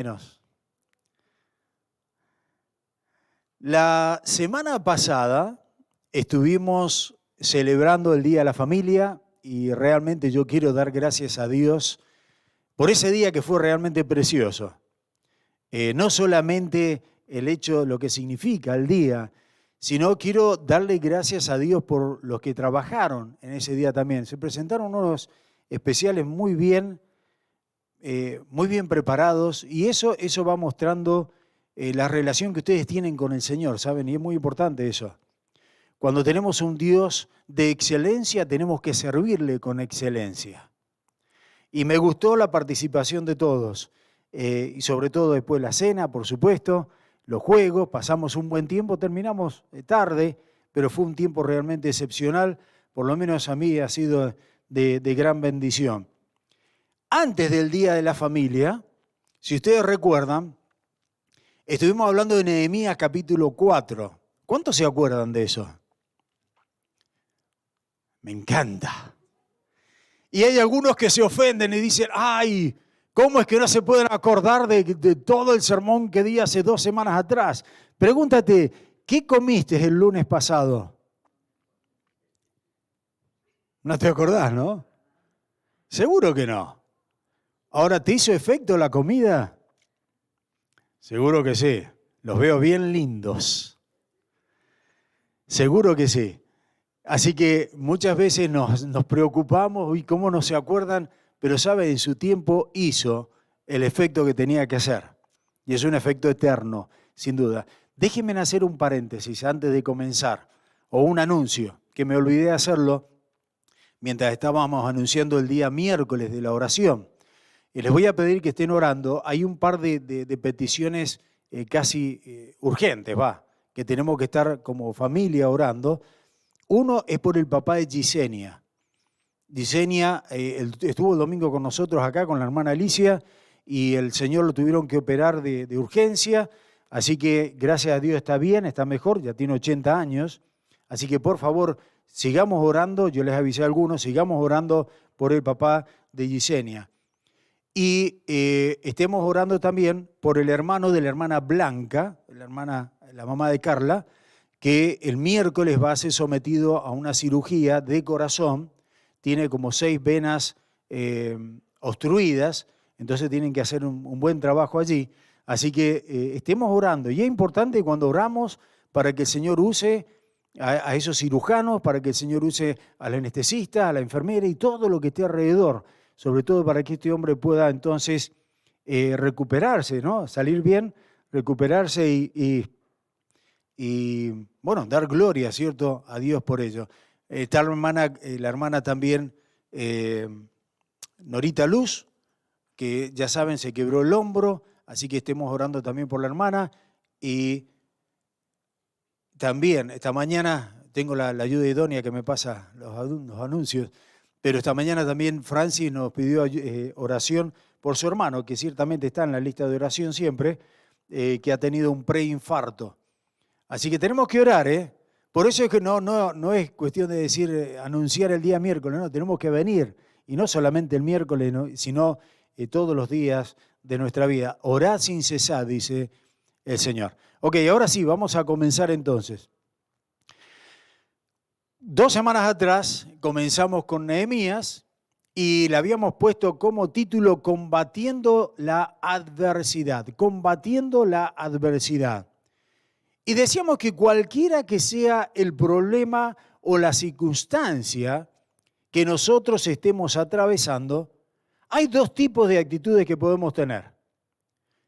Menos. La semana pasada estuvimos celebrando el Día de la Familia y realmente yo quiero dar gracias a Dios por ese día que fue realmente precioso. No solamente el hecho, lo que significa el día, sino quiero darle gracias a Dios por los que trabajaron en ese día también. Se presentaron unos especiales muy bien preparados y eso va mostrando la relación que ustedes tienen con el Señor, ¿saben? Y es muy importante eso. Cuando tenemos un Dios de excelencia, tenemos que servirle con excelencia. Y me gustó la participación de todos, y sobre todo después la cena, por supuesto, los juegos, pasamos un buen tiempo, terminamos tarde, pero fue un tiempo realmente excepcional, por lo menos a mí ha sido de gran bendición. Antes del Día de la Familia, si ustedes recuerdan, estuvimos hablando de Nehemías capítulo 4. ¿Cuántos se acuerdan de eso? Me encanta. Y hay algunos que se ofenden y dicen, ¡ay! ¿Cómo es que no se pueden acordar de todo el sermón que di hace 2 semanas atrás? Pregúntate, ¿qué comiste el lunes pasado? No te acordás, ¿no? Seguro que no. Ahora, ¿te hizo efecto la comida? Seguro que sí. Los veo bien lindos. Seguro que sí. Así que muchas veces nos preocupamos, y cómo no se acuerdan, pero sabe, en su tiempo hizo el efecto que tenía que hacer. Y es un efecto eterno, sin duda. Déjenme hacer un paréntesis antes de comenzar, o un anuncio, que me olvidé hacerlo mientras estábamos anunciando el día miércoles de la oración. Y les voy a pedir que estén orando. Hay un par de peticiones casi urgentes, que tenemos que estar como familia orando. Uno es por el papá de Gisenia. Gisenia estuvo el domingo con nosotros acá, con la hermana Alicia, y el Señor lo tuvieron que operar de urgencia, así que gracias a Dios está bien, está mejor, ya tiene 80 años, así que por favor sigamos orando, yo les avisé a algunos, sigamos orando por el papá de Gisenia. Y estemos orando también por el hermano de la hermana Blanca, la mamá de Carla, que el miércoles va a ser sometido a una cirugía de corazón, tiene como 6 venas obstruidas, entonces tienen que hacer un buen trabajo allí. Así que estemos orando. Y es importante cuando oramos para que el Señor use a esos cirujanos, para que el Señor use al anestesista, a la enfermera y todo lo que esté alrededor, sobre todo para que este hombre pueda entonces recuperarse, ¿no? Salir bien, recuperarse y bueno, dar gloria, ¿cierto?, a Dios por ello. Está la hermana también, Norita Luz, que ya saben, se quebró el hombro, así que estemos orando también por la hermana. Y también esta mañana tengo la ayuda idónea que me pasa los anuncios, pero esta mañana también Francis nos pidió oración por su hermano, que ciertamente está en la lista de oración siempre, que ha tenido un preinfarto. Así que tenemos que orar, ¿eh? Por eso es que no es cuestión de decir, anunciar el día miércoles, no, tenemos que venir. Y no solamente el miércoles, ¿no?, sino todos los días de nuestra vida. Orad sin cesar, dice el Señor. Ok, ahora sí, vamos a comenzar entonces. 2 semanas atrás comenzamos con Nehemías y le habíamos puesto como título Combatiendo la adversidad. Combatiendo la adversidad. Y decíamos que cualquiera que sea el problema o la circunstancia que nosotros estemos atravesando, hay 2 tipos de actitudes que podemos tener.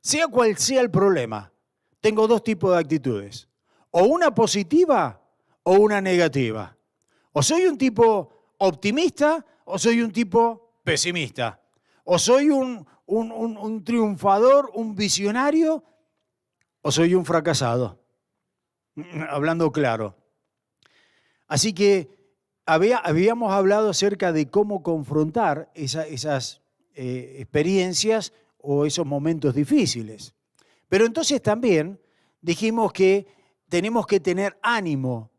Sea cual sea el problema, tengo 2 tipos de actitudes. O una positiva o una negativa. O soy un tipo optimista o soy un tipo pesimista. O soy un triunfador, un visionario, o soy un fracasado. Hablando claro. Así que habíamos hablado acerca de cómo confrontar esas experiencias o esos momentos difíciles. Pero entonces también dijimos que tenemos que tener ánimo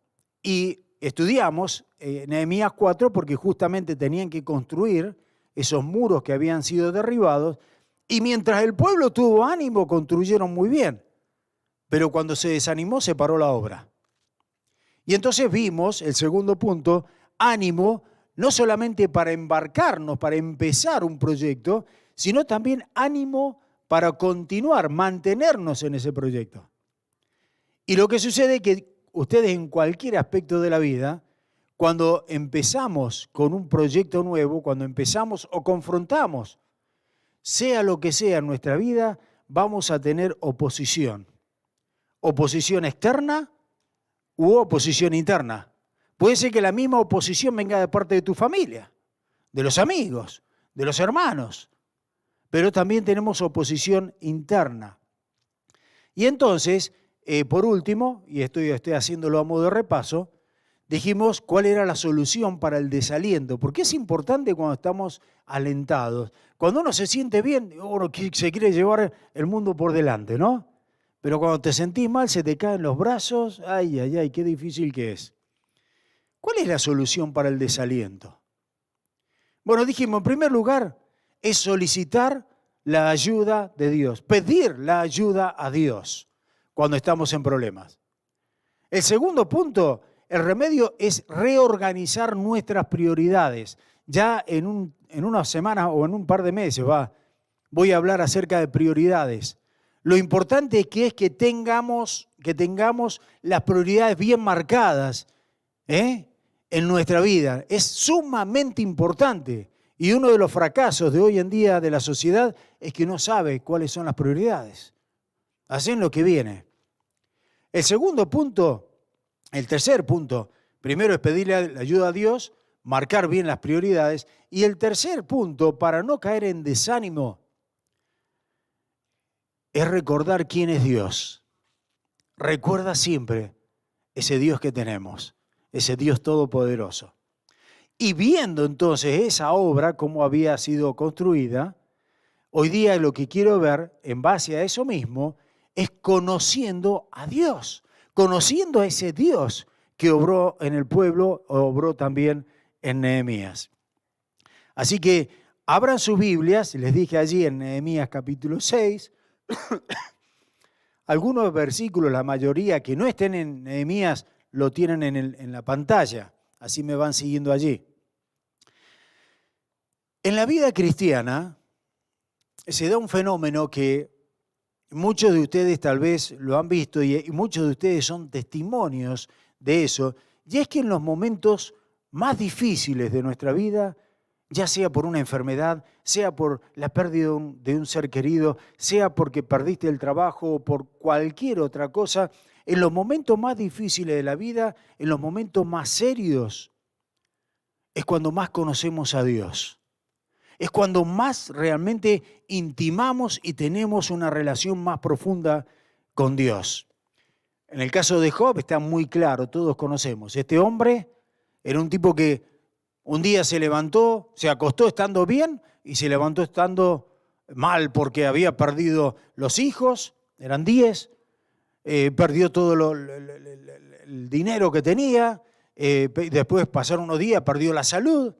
y estudiamos Nehemías 4 porque justamente tenían que construir esos muros que habían sido derribados Y mientras el pueblo tuvo ánimo, construyeron muy bien. Pero cuando se desanimó, se paró la obra. Y entonces vimos, el segundo punto, ánimo, no solamente para embarcarnos, para empezar un proyecto, sino también ánimo para continuar, mantenernos en ese proyecto. Y lo que sucede es que ustedes en cualquier aspecto de la vida, cuando empezamos con un proyecto nuevo, cuando empezamos o confrontamos, sea lo que sea en nuestra vida, vamos a tener oposición. Oposición externa u oposición interna. Puede ser que la misma oposición venga de parte de tu familia, de los amigos, de los hermanos, pero también tenemos oposición interna. Y entonces, por último, y estoy haciéndolo a modo de repaso, dijimos cuál era la solución para el desaliento, porque es importante cuando estamos alentados. Cuando uno se siente bien, uno se quiere llevar el mundo por delante, ¿no? Pero cuando te sentís mal, se te caen los brazos, ay, ay, ay, qué difícil que es. ¿Cuál es la solución para el desaliento? Bueno, dijimos, en primer lugar, es solicitar la ayuda de Dios, pedir la ayuda a Dios cuando estamos en problemas. El segundo punto, el remedio es reorganizar nuestras prioridades. Ya en unas semanas o en un par de meses voy a hablar acerca de prioridades. Lo importante es que tengamos las prioridades bien marcadas en nuestra vida. Es sumamente importante. Y uno de los fracasos de hoy en día de la sociedad es que no sabe cuáles son las prioridades. Hacen lo que viene. El tercer punto, primero es pedirle la ayuda a Dios, marcar bien las prioridades. Y el tercer punto, para no caer en desánimo, es recordar quién es Dios. Recuerda siempre ese Dios que tenemos, ese Dios todopoderoso. Y viendo entonces esa obra, cómo había sido construida, hoy día lo que quiero ver, en base a eso mismo, es conociendo a Dios, conociendo a ese Dios que obró en el pueblo, obró también en Nehemías. Así que abran sus Biblias, les dije allí en Nehemías capítulo 6, algunos versículos, la mayoría que no estén en Nehemías, lo tienen en la pantalla, así me van siguiendo allí. En la vida cristiana se da un fenómeno que muchos de ustedes tal vez lo han visto y muchos de ustedes son testimonios de eso, y es que en los momentos más difíciles de nuestra vida, ya sea por una enfermedad, sea por la pérdida de un ser querido, sea porque perdiste el trabajo o por cualquier otra cosa, en los momentos más difíciles de la vida, en los momentos más serios, es cuando más conocemos a Dios. Es cuando más realmente intimamos y tenemos una relación más profunda con Dios. En el caso de Job está muy claro, todos conocemos. Este hombre era un tipo que un día se levantó, se acostó estando bien y se levantó estando mal porque había perdido los hijos, eran 10, perdió todo el dinero que tenía, después pasaron unos días, perdió la salud.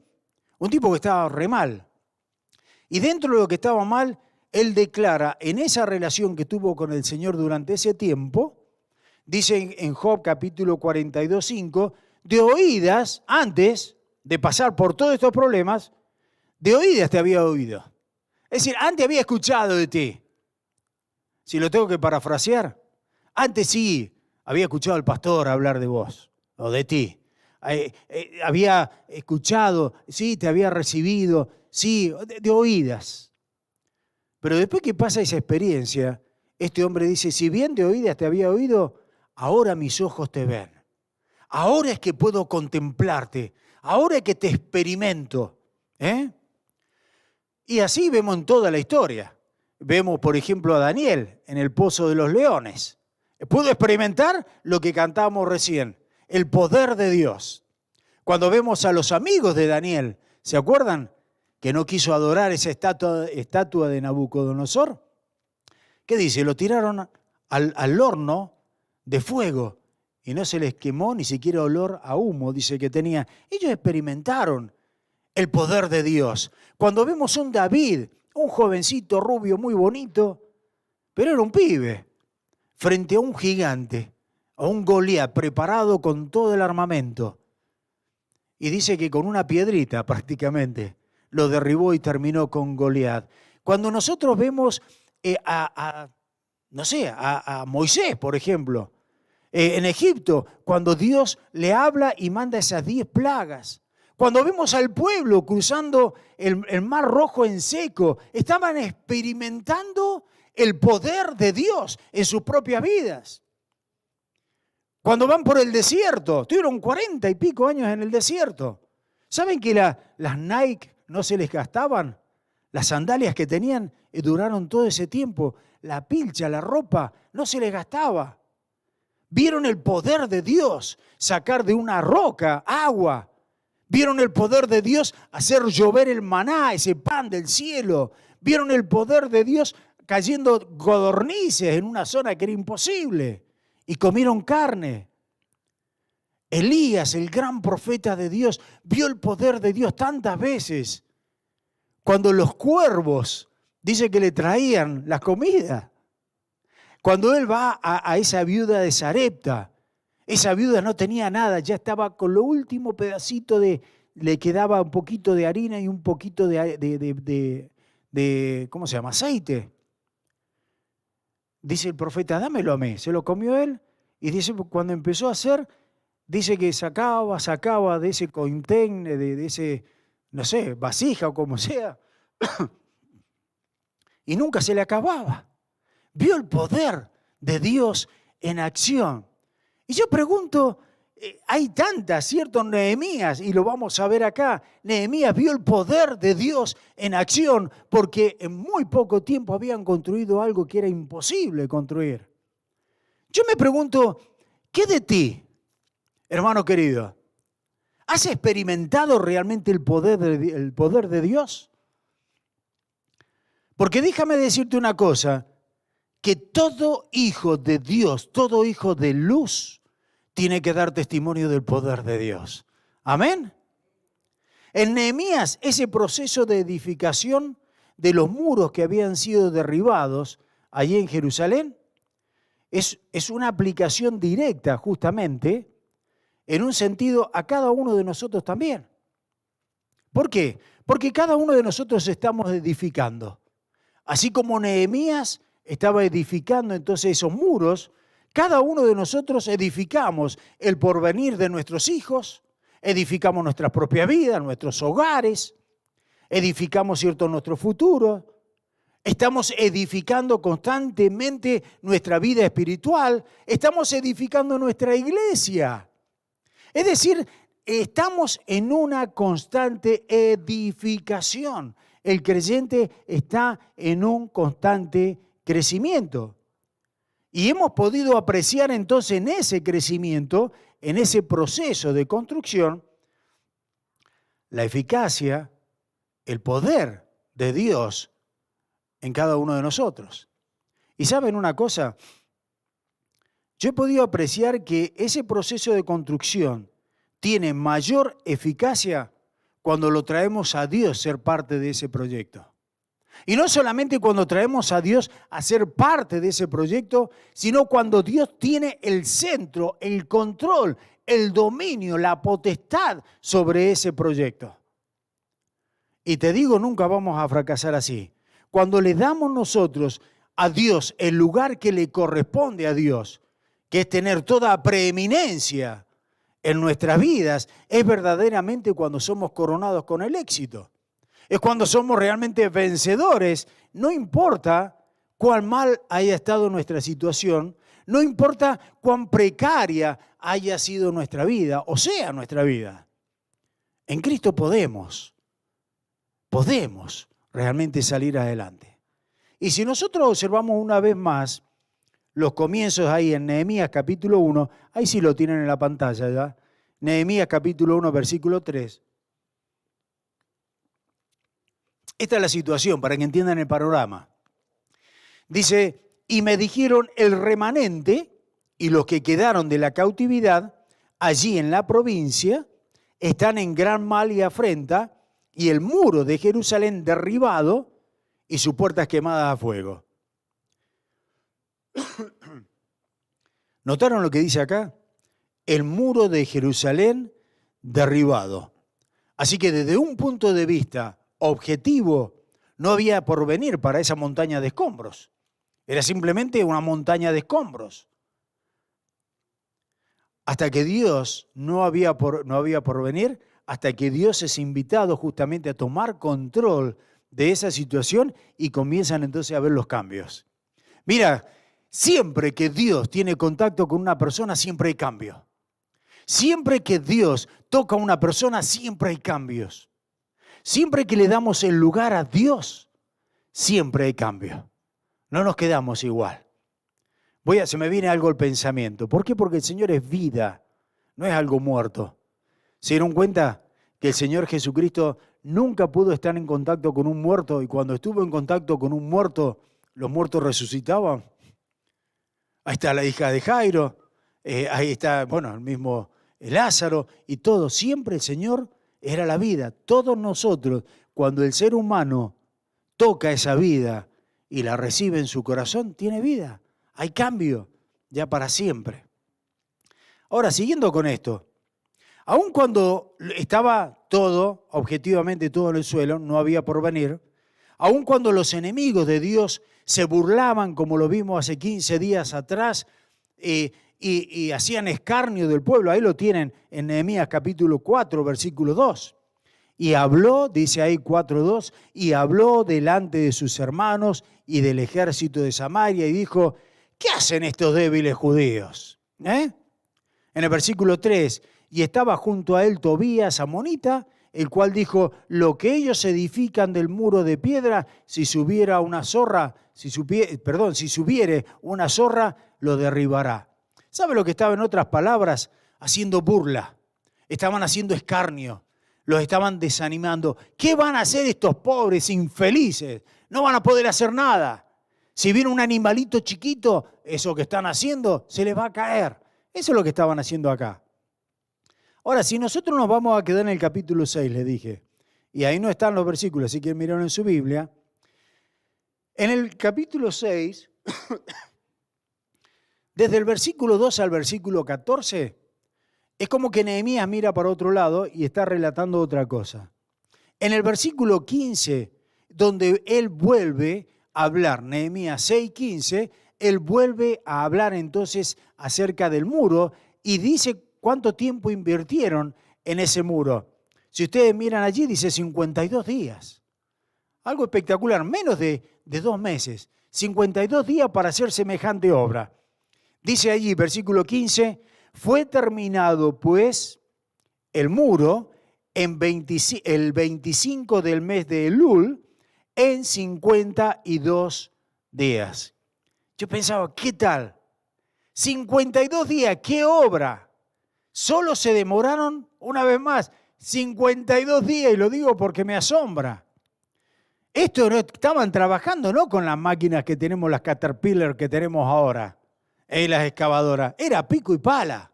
Un tipo que estaba re mal. Y dentro de lo que estaba mal, él declara en esa relación que tuvo con el Señor durante ese tiempo, dice en Job capítulo 42:5, de oídas, antes de pasar por todos estos problemas, de oídas te había oído. Es decir, antes había escuchado de ti. Si lo tengo que parafrasear, antes sí había escuchado al pastor hablar de vos o de ti. Había escuchado, sí, te había recibido, sí, de oídas. Pero después que pasa esa experiencia, este hombre dice, si bien de oídas te había oído, ahora mis ojos te ven. Ahora es que puedo contemplarte. Ahora es que te experimento. Y así vemos en toda la historia. Vemos, por ejemplo, a Daniel en el pozo de los leones. Pudo experimentar lo que cantábamos recién, el poder de Dios. Cuando vemos a los amigos de Daniel, ¿se acuerdan? Que no quiso adorar esa estatua de Nabucodonosor. ¿Qué dice? Lo tiraron al horno de fuego y no se les quemó ni siquiera olor a humo, dice que tenía. Ellos experimentaron el poder de Dios. Cuando vemos a un David un jovencito rubio muy bonito, pero era un pibe, frente a un gigante, a un Goliat preparado con todo el armamento. Y dice que con una piedrita prácticamente lo derribó y terminó con Goliat. Cuando nosotros vemos a Moisés, por ejemplo, en Egipto, cuando Dios le habla y manda esas 10 plagas. Cuando vemos al pueblo cruzando el Mar Rojo en seco, estaban experimentando el poder de Dios en sus propias vidas. Cuando van por el desierto, estuvieron 40 y pico años en el desierto. ¿Saben que las Nike no se les gastaban? Las sandalias que tenían duraron todo ese tiempo. La pilcha, la ropa, no se les gastaba. Vieron el poder de Dios sacar de una roca agua. Vieron el poder de Dios hacer llover el maná, ese pan del cielo. Vieron el poder de Dios cayendo codornices en una zona que era imposible. Y comieron carne. Elías, el gran profeta de Dios, vio el poder de Dios tantas veces. Cuando los cuervos, dice que le traían la comida. Cuando él va a esa viuda de Sarepta, esa viuda no tenía nada, ya estaba con lo último pedacito le quedaba un poquito de harina y un poquito de ¿cómo se llama? Aceite. Dice el profeta, dámelo a mí. Se lo comió él y dice, cuando empezó a hacer, dice que sacaba de ese container, de ese, no sé, vasija o como sea, y nunca se le acababa. Vio el poder de Dios en acción. Y yo pregunto, hay tantas, ¿cierto? Nehemías, y lo vamos a ver acá, Nehemías vio el poder de Dios en acción porque en muy poco tiempo habían construido algo que era imposible construir. Yo me pregunto, ¿qué de ti, hermano querido? ¿Has experimentado realmente el poder de Dios? Porque déjame decirte una cosa, que todo hijo de Dios, todo hijo de luz, tiene que dar testimonio del poder de Dios. Amén. En Nehemías, ese proceso de edificación de los muros que habían sido derribados allí en Jerusalén, es una aplicación directa justamente, en un sentido, a cada uno de nosotros también. ¿Por qué? Porque cada uno de nosotros estamos edificando. Así como Nehemías estaba edificando entonces esos muros, cada uno de nosotros edificamos el porvenir de nuestros hijos, edificamos nuestra propia vida, nuestros hogares, edificamos, ¿cierto?, nuestro futuro. Estamos edificando constantemente nuestra vida espiritual, estamos edificando nuestra iglesia. Es decir, estamos en una constante edificación. El creyente está en un constante crecimiento. Y hemos podido apreciar entonces en ese crecimiento, en ese proceso de construcción, la eficacia, el poder de Dios en cada uno de nosotros. Y ¿saben una cosa? Yo he podido apreciar que ese proceso de construcción tiene mayor eficacia cuando lo traemos a Dios ser parte de ese proyecto. Y no solamente cuando traemos a Dios a ser parte de ese proyecto, sino cuando Dios tiene el centro, el control, el dominio, la potestad sobre ese proyecto. Y te digo, nunca vamos a fracasar así. Cuando le damos nosotros a Dios el lugar que le corresponde a Dios, que es tener toda preeminencia en nuestras vidas, es verdaderamente cuando somos coronados con el éxito. Es cuando somos realmente vencedores. No importa cuán mal haya estado nuestra situación, no importa cuán precaria haya sido nuestra vida o sea nuestra vida. En Cristo podemos realmente salir adelante. Y si nosotros observamos una vez más los comienzos ahí en Nehemías capítulo 1, ahí sí lo tienen en la pantalla ya, Nehemías capítulo 1, versículo 3. Esta es la situación, para que entiendan el panorama. Dice, y me dijeron el remanente y los que quedaron de la cautividad allí en la provincia están en gran mal y afrenta, y el muro de Jerusalén derribado y sus puertas quemadas a fuego. ¿Notaron lo que dice acá? El muro de Jerusalén derribado. Así que desde un punto de vista objetivo, no había porvenir para esa montaña de escombros. Era simplemente una montaña de escombros. Hasta que Dios no había porvenir, hasta que Dios es invitado justamente a tomar control de esa situación y comienzan entonces a ver los cambios. Mira, siempre que Dios tiene contacto con una persona, siempre hay cambio. Siempre que Dios toca a una persona, siempre hay cambios. Siempre que le damos el lugar a Dios, siempre hay cambio. No nos quedamos igual. Se me viene algo al pensamiento. ¿Por qué? Porque el Señor es vida, no es algo muerto. ¿Se dieron cuenta que el Señor Jesucristo nunca pudo estar en contacto con un muerto y cuando estuvo en contacto con un muerto, los muertos resucitaban? Ahí está la hija de Jairo, ahí está, el mismo Lázaro y todo. Siempre el Señor era la vida. Todos nosotros, cuando el ser humano toca esa vida y la recibe en su corazón, tiene vida. Hay cambio, ya para siempre. Ahora, siguiendo con esto, aun cuando estaba todo, objetivamente todo en el suelo, no había porvenir, aun cuando los enemigos de Dios se burlaban, como lo vimos hace 15 días atrás, y hacían escarnio del pueblo, ahí lo tienen en Nehemías capítulo 4, versículo 2. Y habló, dice ahí 4:2, y habló delante de sus hermanos y del ejército de Samaria y dijo, ¿qué hacen estos débiles judíos? En el versículo 3, y estaba junto a él Tobías amonita, el cual dijo, lo que ellos edifican del muro de piedra, si subiere una zorra, lo derribará. ¿Sabe lo que estaba en otras palabras? Haciendo burla. Estaban haciendo escarnio. Los estaban desanimando. ¿Qué van a hacer estos pobres infelices? No van a poder hacer nada. Si viene un animalito chiquito, eso que están haciendo, se les va a caer. Eso es lo que estaban haciendo acá. Ahora, si nosotros nos vamos a quedar en el capítulo 6, les dije, y ahí no están los versículos, así que miraron en su Biblia, en el capítulo 6, desde el versículo 2 al versículo 14, es como que Nehemías mira para otro lado y está relatando otra cosa. En el versículo 15, donde él vuelve a hablar, Nehemías 6:15, él vuelve a hablar entonces acerca del muro y dice cuánto tiempo invirtieron en ese muro. Si ustedes miran allí, dice 52 días. Algo espectacular, menos de 2 meses. 52 días para hacer semejante obra. Dice allí, versículo 15, fue terminado pues el muro el 25 del mes de Elul en 52 días. Yo pensaba, ¿qué tal? 52 días, ¿qué obra? Solo se demoraron, una vez más, 52 días, y lo digo porque me asombra. Esto no estaban trabajando, no con las máquinas que tenemos, las Caterpillar que tenemos ahora, las excavadoras. Era pico y pala.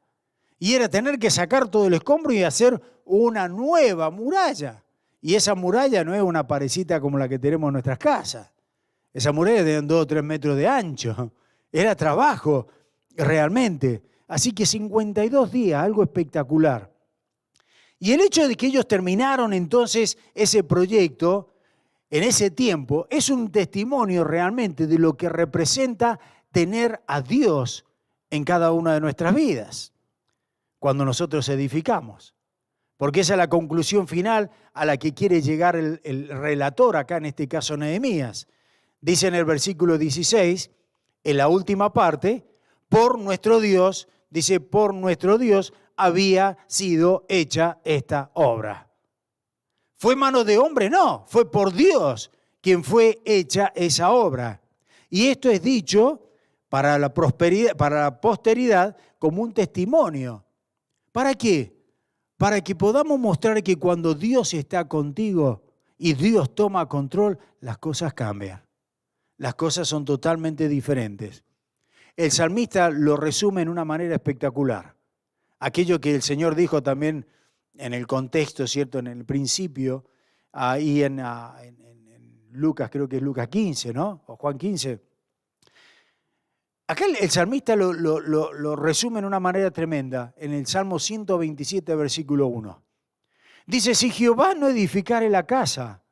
Y era tener que sacar todo el escombro y hacer una nueva muralla. Y esa muralla no es una parecita como la que tenemos en nuestras casas. Esa muralla de 2 o 3 metros de ancho. Era trabajo, realmente. Así que 52 días, algo espectacular. Y el hecho de que ellos terminaron entonces ese proyecto en ese tiempo es un testimonio realmente de lo que representa tener a Dios en cada una de nuestras vidas cuando nosotros edificamos. Porque esa es la conclusión final a la que quiere llegar el relator, acá en este caso Nehemías. Dice en el versículo 16, en la última parte, por nuestro Dios, dice, por nuestro Dios había sido hecha esta obra. ¿Fue mano de hombre? No, fue por Dios quien fue hecha esa obra. Y esto es dicho para la prosperidad, para la posteridad como un testimonio. ¿Para qué? Para que podamos mostrar que cuando Dios está contigo y Dios toma control, las cosas cambian. Las cosas son totalmente diferentes. El salmista lo resume en una manera espectacular. Aquello que el Señor dijo también en el contexto, ¿cierto? En el principio, ahí en Lucas, creo que es Lucas 15, ¿no? O Juan 15. Acá el salmista lo resume en una manera tremenda, en el Salmo 127, versículo 1. Dice, si Jehová no edificare la casa,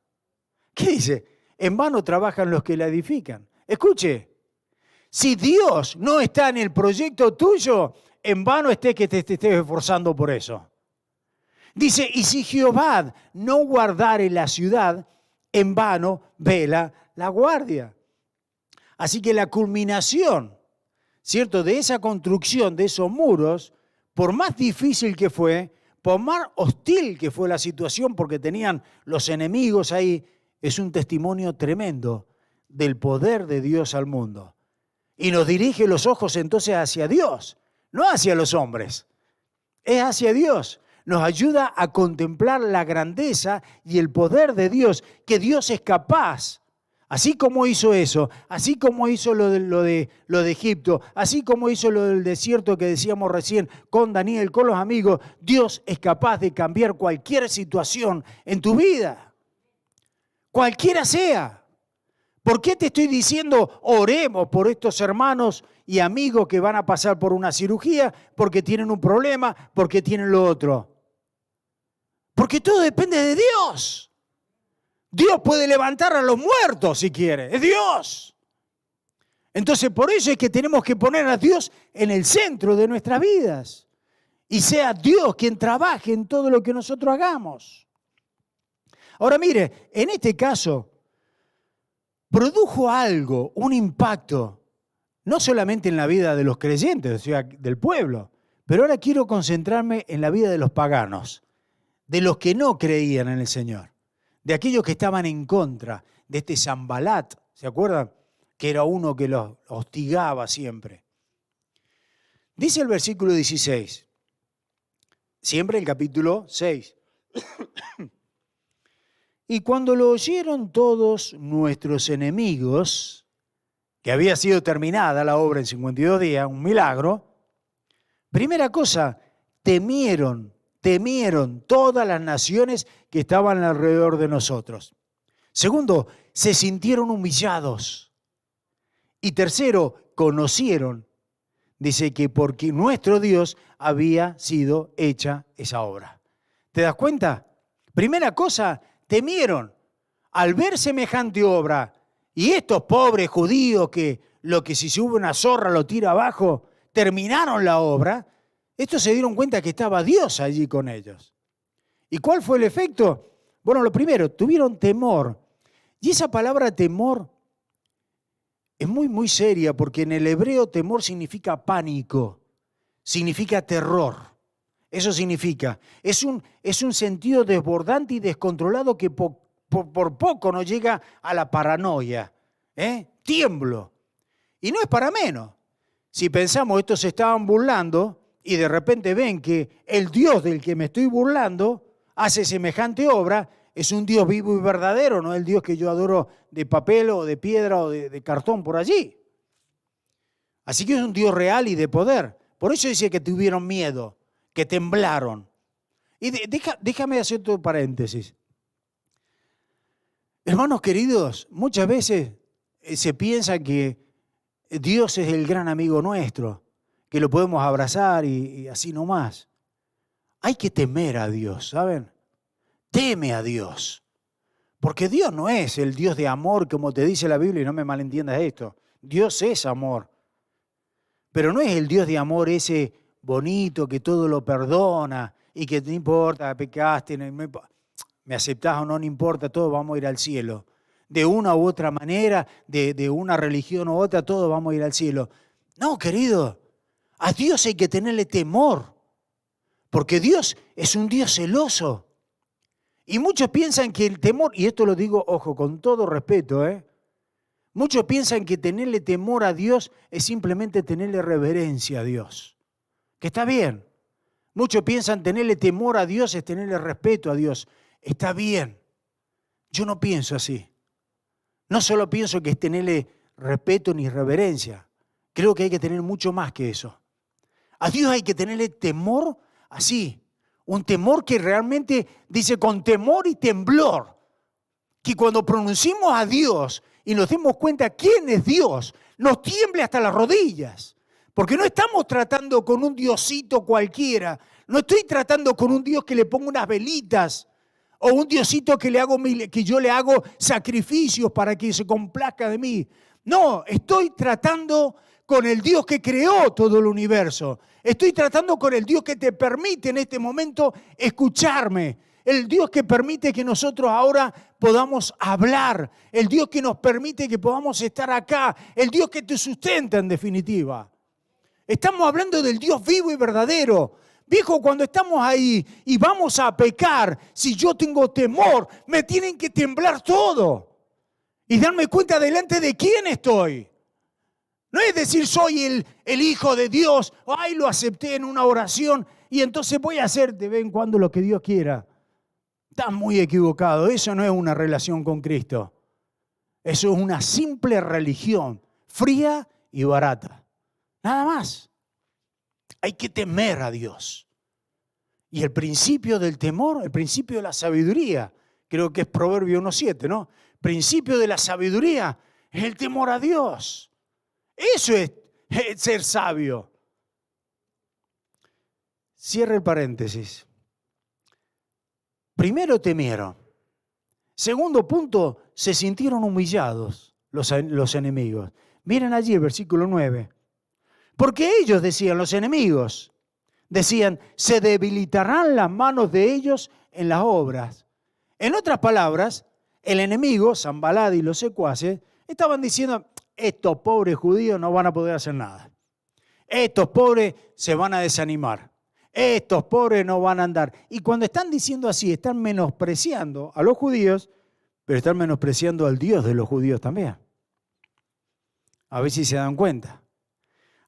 ¿qué dice? En vano trabajan los que la edifican. Escuche, si Dios no está en el proyecto tuyo, en vano estés que te estés esforzando por eso. Dice, y si Jehová no guardare la ciudad, en vano vela la guardia. Así que la culminación, ¿cierto?, de esa construcción, de esos muros, por más difícil que fue, por más hostil que fue la situación, porque tenían los enemigos ahí, es un testimonio tremendo del poder de Dios al mundo. Y nos dirige los ojos entonces hacia Dios, no hacia los hombres, es hacia Dios. Nos ayuda a contemplar la grandeza y el poder de Dios, que Dios es capaz. Así como hizo eso, así como hizo lo de Egipto, así como hizo lo del desierto que decíamos recién con Daniel, con los amigos, Dios es capaz de cambiar cualquier situación en tu vida, cualquiera sea. ¿Por qué te estoy diciendo oremos por estos hermanos y amigos que van a pasar por una cirugía? Porque tienen un problema, porque tienen lo otro. Porque todo depende de Dios. Dios puede levantar a los muertos si quiere, es Dios. Entonces por eso es que tenemos que poner a Dios en el centro de nuestras vidas. Y sea Dios quien trabaje en todo lo que nosotros hagamos. Ahora mire, en este caso produjo algo, un impacto, no solamente en la vida de los creyentes, o sea, del pueblo, pero ahora quiero concentrarme en la vida de los paganos, de los que no creían en el Señor. De aquellos que estaban en contra de este Sanbalat, ¿se acuerdan? Que era uno que los hostigaba siempre. Dice el versículo 16, siempre el capítulo 6. Y cuando lo oyeron todos nuestros enemigos, que había sido terminada la obra en 52 días, un milagro, primera cosa, temieron todas las naciones que estaban alrededor de nosotros. Segundo, se sintieron humillados. Y tercero, conocieron, dice que porque nuestro Dios había sido hecha esa obra. ¿Te das cuenta? Primera cosa, temieron al ver semejante obra. Y estos pobres judíos que lo que si sube una zorra lo tira abajo, terminaron la obra. Estos se dieron cuenta que estaba Dios allí con ellos. ¿Y cuál fue el efecto? Bueno, lo primero, tuvieron temor. Y esa palabra temor es muy seria porque en el hebreo temor significa pánico, significa terror. Eso significa, es un sentido desbordante y descontrolado que por poco no llega a la paranoia. Tiemblo. Y no es para menos. Si pensamos estos se estaban burlando, y de repente ven que el Dios del que me estoy burlando hace semejante obra, es un Dios vivo y verdadero, no el Dios que yo adoro de papel o de piedra o de cartón por allí. Así que es un Dios real y de poder. Por eso dice que tuvieron miedo, que temblaron. Y déjame hacer otro paréntesis. Hermanos queridos, muchas veces se piensa que Dios es el gran amigo nuestro, que lo podemos abrazar y así nomás. Hay que temer a Dios, ¿saben? Teme a Dios. Porque Dios no es el Dios de amor, como te dice la Biblia, y no me malentiendas esto. Dios es amor. Pero no es el Dios de amor ese bonito que todo lo perdona y que no importa, pecaste, me aceptás o no, no importa, todos vamos a ir al cielo. De una u otra manera, de una religión u otra, todos vamos a ir al cielo. No, querido. A Dios hay que tenerle temor, porque Dios es un Dios celoso. Y muchos piensan que el temor, y esto lo digo, ojo, con todo respeto, muchos piensan que tenerle temor a Dios es simplemente tenerle reverencia a Dios, que está bien. Muchos piensan tenerle temor a Dios es tenerle respeto a Dios. Está bien. Yo no pienso así. No solo pienso que es tenerle respeto ni reverencia. Creo que hay que tener mucho más que eso. A Dios hay que tenerle temor así, un temor que realmente dice con temor y temblor, que cuando pronunciemos a Dios y nos demos cuenta quién es Dios, nos tiemble hasta las rodillas. Porque no estamos tratando con un diosito cualquiera. No estoy tratando con un Dios que le ponga unas velitas o un diosito que yo le hago sacrificios para que se complazca de mí. No, estoy tratando con el Dios que creó todo el universo. Estoy tratando con el Dios que te permite en este momento escucharme. El Dios que permite que nosotros ahora podamos hablar. El Dios que nos permite que podamos estar acá. El Dios que te sustenta en definitiva. Estamos hablando del Dios vivo y verdadero. Viejo, cuando estamos ahí y vamos a pecar, si yo tengo temor, me tienen que temblar todo. Y darme cuenta delante de quién estoy. No es decir, soy el Hijo de Dios, ay, lo acepté en una oración y entonces voy a hacer de vez en cuando lo que Dios quiera. Estás muy equivocado, eso no es una relación con Cristo. Eso es una simple religión, fría y barata. Nada más. Hay que temer a Dios. Y el principio del temor, el principio de la sabiduría, creo que es Proverbio 1:7, ¿no? Principio de la sabiduría es el temor a Dios. Eso es ser sabio. Cierre el paréntesis. Primero temieron. Segundo punto, se sintieron humillados los enemigos. Miren allí el versículo 9. Porque ellos decían, los enemigos, decían, se debilitarán las manos de ellos en las obras. En otras palabras, el enemigo, Sanballat y los secuaces, estaban diciendo, estos pobres judíos no van a poder hacer nada. Estos pobres se van a desanimar. Estos pobres no van a andar. Y cuando están diciendo así, están menospreciando a los judíos, pero están menospreciando al Dios de los judíos también. A ver si se dan cuenta.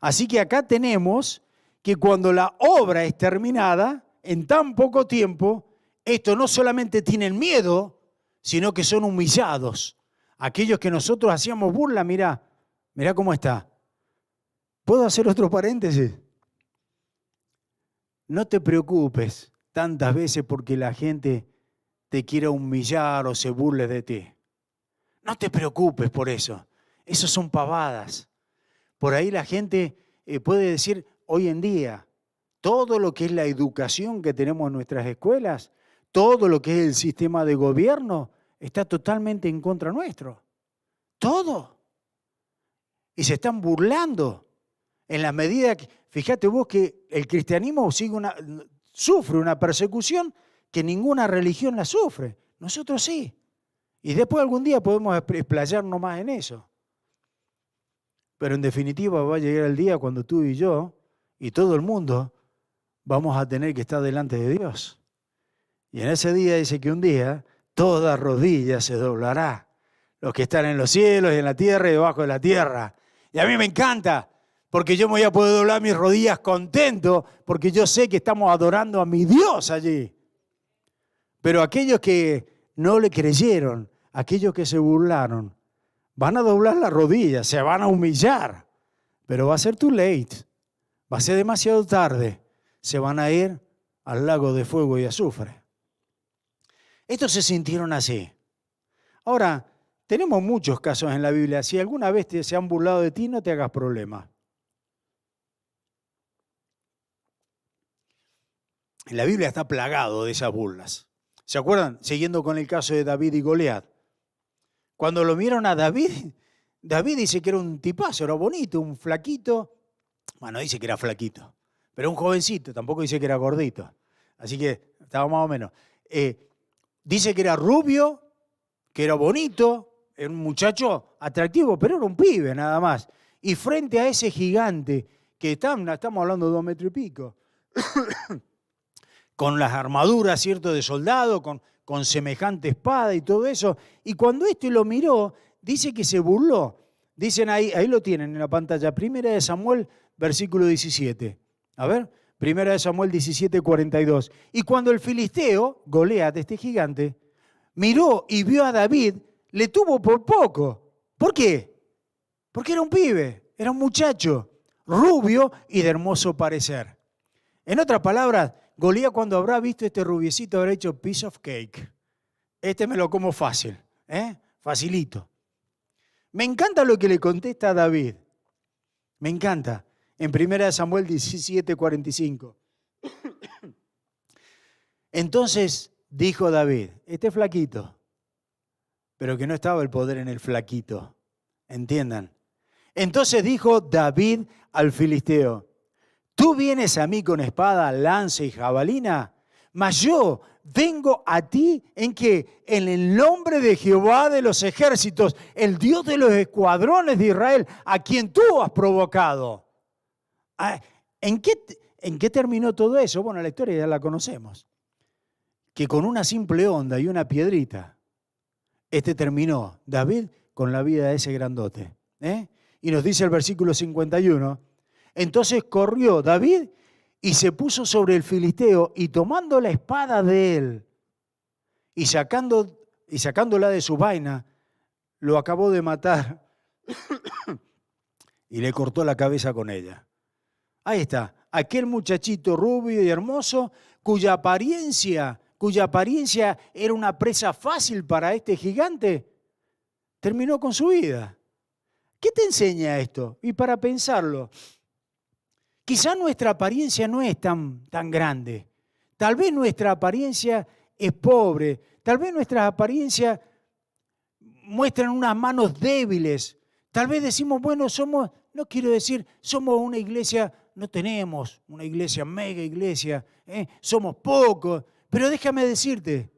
Así que acá tenemos que cuando la obra es terminada, en tan poco tiempo, estos no solamente tienen miedo, sino que son humillados. Aquellos que nosotros hacíamos burla, mirá cómo está. ¿Puedo hacer otro paréntesis? No te preocupes tantas veces porque la gente te quiera humillar o se burle de ti. No te preocupes por eso. Eso son pavadas. Por ahí la gente puede decir, hoy en día, todo lo que es la educación que tenemos en nuestras escuelas, todo lo que es el sistema de gobierno, está totalmente en contra nuestro. Todo. Y se están burlando. En la medida que, fíjate vos que el cristianismo sufre una persecución que ninguna religión la sufre. Nosotros sí. Y después algún día podemos explayarnos más en eso. Pero en definitiva va a llegar el día cuando tú y yo y todo el mundo vamos a tener que estar delante de Dios. Y en ese día dice que un día toda rodilla se doblará. Los que están en los cielos y en la tierra y debajo de la tierra. Y a mí me encanta, porque yo me voy a poder doblar mis rodillas contento, porque yo sé que estamos adorando a mi Dios allí. Pero aquellos que no le creyeron, aquellos que se burlaron, van a doblar las rodillas, se van a humillar, pero va a ser too late, va a ser demasiado tarde, se van a ir al lago de fuego y azufre. Estos se sintieron así. Ahora, tenemos muchos casos en la Biblia. Si alguna vez se han burlado de ti, no te hagas problema. En la Biblia está plagado de esas burlas. ¿Se acuerdan? Siguiendo con el caso de David y Goliat. Cuando lo vieron a David, David dice que era un tipazo, era bonito, un flaquito. Bueno, dice que era flaquito, pero un jovencito, tampoco dice que era gordito. Así que estaba más o menos. Dice que era rubio, que era bonito, era un muchacho atractivo, pero era un pibe nada más. Y frente a ese gigante, que estamos hablando de 2 metros y pico, con las armaduras, ¿cierto?, de soldado, con semejante espada y todo eso. Y cuando lo miró, dice que se burló. Dicen ahí lo tienen en la pantalla, 1 de Samuel, versículo 17. A ver, 1 de Samuel 17, 42. Y cuando el filisteo, Goliat, este gigante, miró y vio a David, le tuvo por poco. ¿Por qué? Porque era un pibe, era un muchacho, rubio y de hermoso parecer. En otras palabras, Goliat cuando habrá visto este rubiecito habrá hecho piece of cake. Este me lo como fácil. Facilito. Me encanta lo que le contesta a David. Me encanta. En 1 Samuel 17:45. Entonces dijo David, este flaquito, pero que no estaba el poder en el flaquito. Entiendan. Entonces dijo David al filisteo, tú vienes a mí con espada, lanza y jabalina, mas yo vengo a ti en que en el nombre de Jehová de los ejércitos, el Dios de los escuadrones de Israel, a quien tú has provocado. ¿En qué terminó todo eso? Bueno, la historia ya la conocemos. Que con una simple onda y una piedrita, terminó David con la vida de ese grandote. Y nos dice el versículo 51, entonces corrió David y se puso sobre el filisteo y tomando la espada de él y sacándola de su vaina, lo acabó de matar y le cortó la cabeza con ella. Ahí está, aquel muchachito rubio y hermoso cuya apariencia era una presa fácil para este gigante, terminó con su vida. ¿Qué te enseña esto? Y para pensarlo, quizá nuestra apariencia no es tan grande. Tal vez nuestra apariencia es pobre. Tal vez nuestras apariencias muestran unas manos débiles. Tal vez decimos, bueno, somos una iglesia, no tenemos una iglesia, mega iglesia, somos pocos. Pero déjame decirte,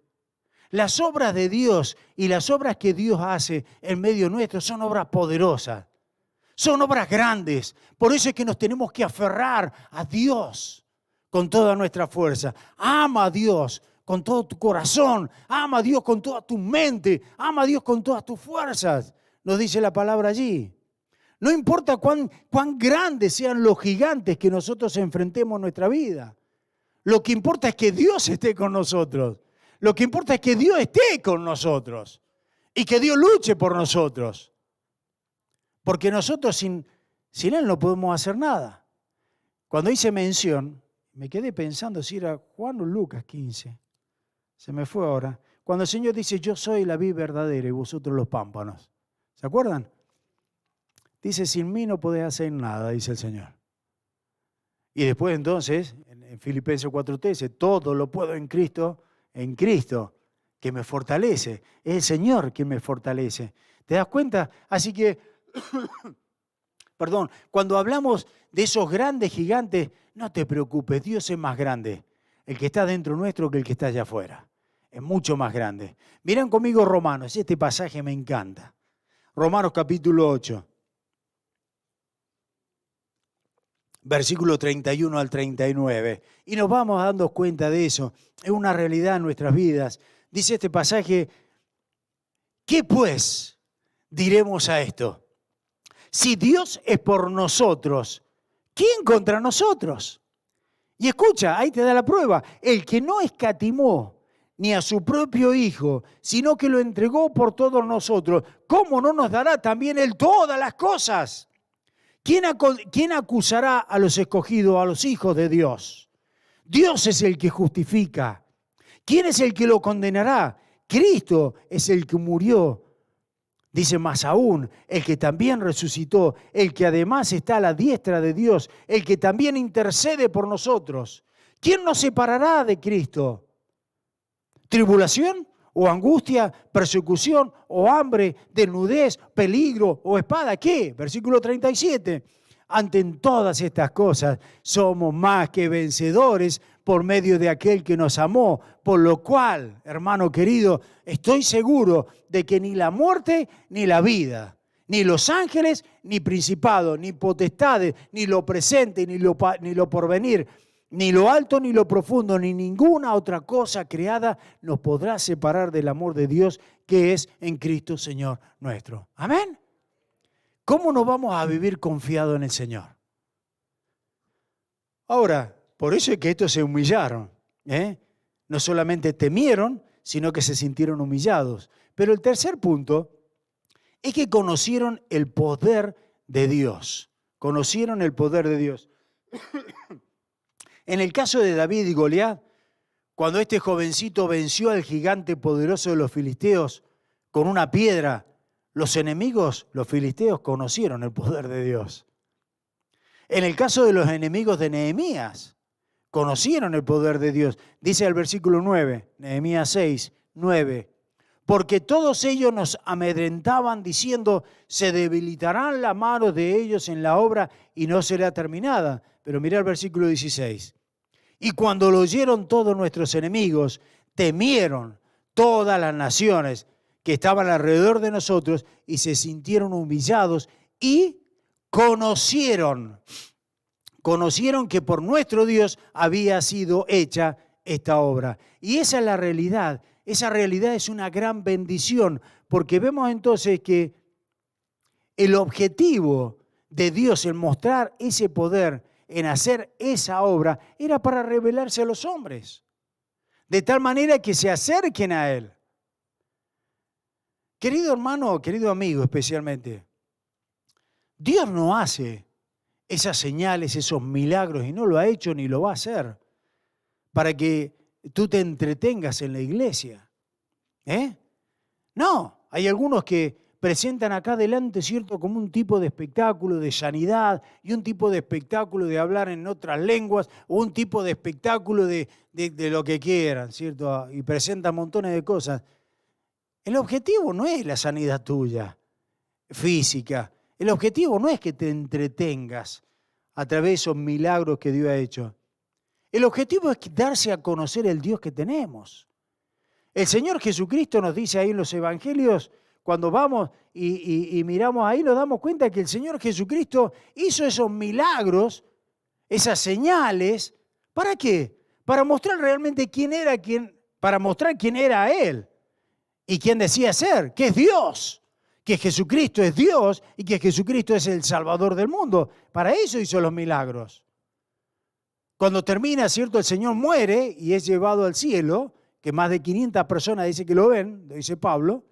las obras de Dios y las obras que Dios hace en medio nuestro son obras poderosas, son obras grandes. Por eso es que nos tenemos que aferrar a Dios con toda nuestra fuerza. Ama a Dios con todo tu corazón, ama a Dios con toda tu mente, ama a Dios con todas tus fuerzas, nos dice la palabra allí. No importa cuán grandes sean los gigantes que nosotros enfrentemos en nuestra vida. Lo que importa es que Dios esté con nosotros. Lo que importa es que Dios esté con nosotros y que Dios luche por nosotros. Porque nosotros sin Él no podemos hacer nada. Cuando hice mención, me quedé pensando si era Juan o Lucas 15. Se me fue ahora. Cuando el Señor dice, yo soy la vid verdadera y vosotros los pámpanos. ¿Se acuerdan? Dice, sin mí no podés hacer nada, dice el Señor. Y después entonces, en Filipenses 4:3, dice, todo lo puedo en Cristo, que me fortalece. Es el Señor quien me fortalece. ¿Te das cuenta? Así que, cuando hablamos de esos grandes gigantes, no te preocupes, Dios es más grande. El que está dentro nuestro que el que está allá afuera. Es mucho más grande. Miren conmigo Romanos, este pasaje me encanta. Romanos capítulo 8. Versículo 31 al 39. Y nos vamos dando cuenta de eso. Es una realidad en nuestras vidas. Dice este pasaje, ¿qué pues diremos a esto? Si Dios es por nosotros, ¿quién contra nosotros? Y escucha, ahí te da la prueba. El que no escatimó ni a su propio Hijo, sino que lo entregó por todos nosotros, ¿cómo no nos dará también Él todas las cosas? ¿Quién acusará a los escogidos, a los hijos de Dios? Dios es el que justifica. ¿Quién es el que lo condenará? Cristo es el que murió. Dice más aún, el que también resucitó, el que además está a la diestra de Dios, el que también intercede por nosotros. ¿Quién nos separará de Cristo? ¿Tribulación o angustia, persecución o hambre, desnudez, peligro o espada? ¿Qué? Versículo 37. Ante todas estas cosas somos más que vencedores por medio de aquel que nos amó. Por lo cual, hermano querido, estoy seguro de que ni la muerte ni la vida, ni los ángeles, ni principados, ni potestades, ni lo presente, ni lo porvenir, ni lo alto, ni lo profundo, ni ninguna otra cosa creada nos podrá separar del amor de Dios que es en Cristo Señor nuestro. Amén. ¿Cómo nos vamos a vivir confiados en el Señor? Ahora, por eso es que estos se humillaron. No solamente temieron, sino que se sintieron humillados. Pero el tercer punto es que conocieron el poder de Dios. Conocieron el poder de Dios. En el caso de David y Goliat, cuando este jovencito venció al gigante poderoso de los filisteos con una piedra. Los enemigos, los filisteos, conocieron el poder de Dios. En el caso de los enemigos de Nehemías, conocieron el poder de Dios. Dice el versículo 9, Nehemías 6, 9. Porque todos ellos nos amedrentaban diciendo, se debilitarán las manos de ellos en la obra y no será terminada. Pero mira el versículo 16. Y cuando lo oyeron todos nuestros enemigos, temieron todas las naciones que estaban alrededor de nosotros y se sintieron humillados y conocieron que por nuestro Dios había sido hecha esta obra. Y esa es la realidad. Esa realidad es una gran bendición, porque vemos entonces que el objetivo de Dios en mostrar ese poder, en hacer esa obra, era para revelarse a los hombres, de tal manera que se acerquen a Él. Querido hermano, querido amigo especialmente, Dios no hace esas señales, esos milagros, y no lo ha hecho ni lo va a hacer, para que tú te entretengas en la iglesia. No, hay algunos que presentan acá adelante, ¿cierto?, como un tipo de espectáculo de sanidad y un tipo de espectáculo de hablar en otras lenguas o un tipo de espectáculo de lo que quieran, ¿cierto? Y presentan montones de cosas. El objetivo no es la sanidad tuya, física. El objetivo no es que te entretengas a través de esos milagros que Dios ha hecho. El objetivo es darse a conocer el Dios que tenemos. El Señor Jesucristo nos dice ahí en los evangelios, cuando vamos y miramos ahí, nos damos cuenta que el Señor Jesucristo hizo esos milagros, esas señales, ¿para qué? Para mostrar realmente para mostrar quién era Él y quién decía ser, que es Dios, que Jesucristo es Dios y que Jesucristo es el Salvador del mundo. Para eso hizo los milagros. Cuando termina, ¿cierto?, el Señor muere y es llevado al cielo, que más de 500 personas dice que lo ven, dice Pablo,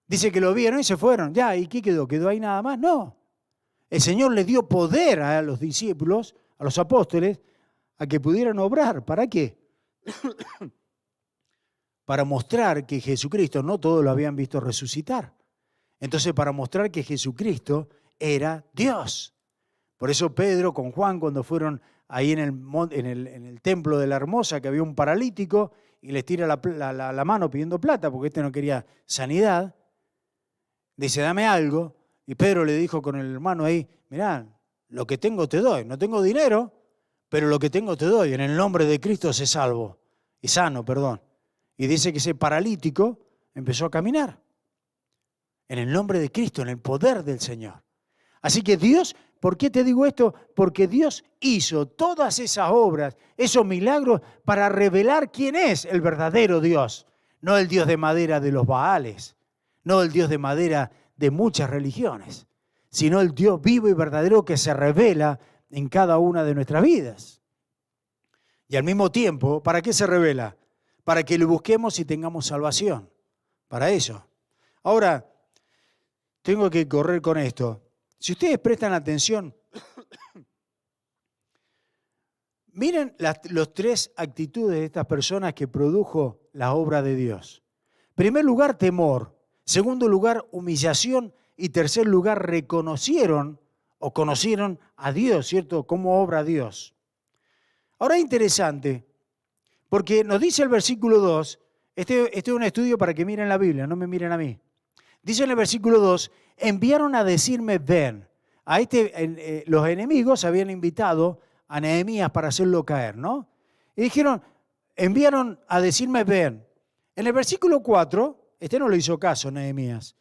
dice que lo vieron y se fueron. Ya, ¿y qué quedó? ¿Quedó ahí nada más? No. El Señor le dio poder a los discípulos, a los apóstoles, a que pudieran obrar. ¿Para qué? Para mostrar que Jesucristo, no todos lo habían visto resucitar. Entonces, para mostrar que Jesucristo era Dios. Por eso Pedro con Juan, cuando fueron ahí en el templo de la Hermosa, que había un paralítico, y les tira la mano pidiendo plata, porque este no quería sanidad, dice, dame algo. Y Pedro le dijo con el hermano ahí, mirá, lo que tengo te doy. No tengo dinero, pero lo que tengo te doy. En el nombre de Cristo se salvo. Y sano, perdón. Y dice que ese paralítico empezó a caminar. En el nombre de Cristo, en el poder del Señor. Así que Dios, ¿por qué te digo esto? Porque Dios hizo todas esas obras, esos milagros, para revelar quién es el verdadero Dios. No el Dios de madera de los Baales, no el Dios de madera de muchas religiones, sino el Dios vivo y verdadero que se revela en cada una de nuestras vidas. Y al mismo tiempo, ¿para qué se revela? Para que lo busquemos y tengamos salvación. Para eso. Ahora, tengo que correr con esto. Si ustedes prestan atención, miren las tres actitudes de estas personas que produjo la obra de Dios. En primer lugar, temor. Segundo lugar, humillación. Y tercer lugar, reconocieron o conocieron a Dios, ¿cierto? Cómo obra Dios. Ahora es interesante, porque nos dice el versículo 2, este es un estudio para que miren la Biblia, no me miren a mí. Dice en el versículo 2, enviaron a decirme, ven. Los enemigos habían invitado a Nehemías para hacerlo caer, ¿no? Y dijeron, enviaron a decirme, ven. En el versículo 4, no le hizo caso Nehemías.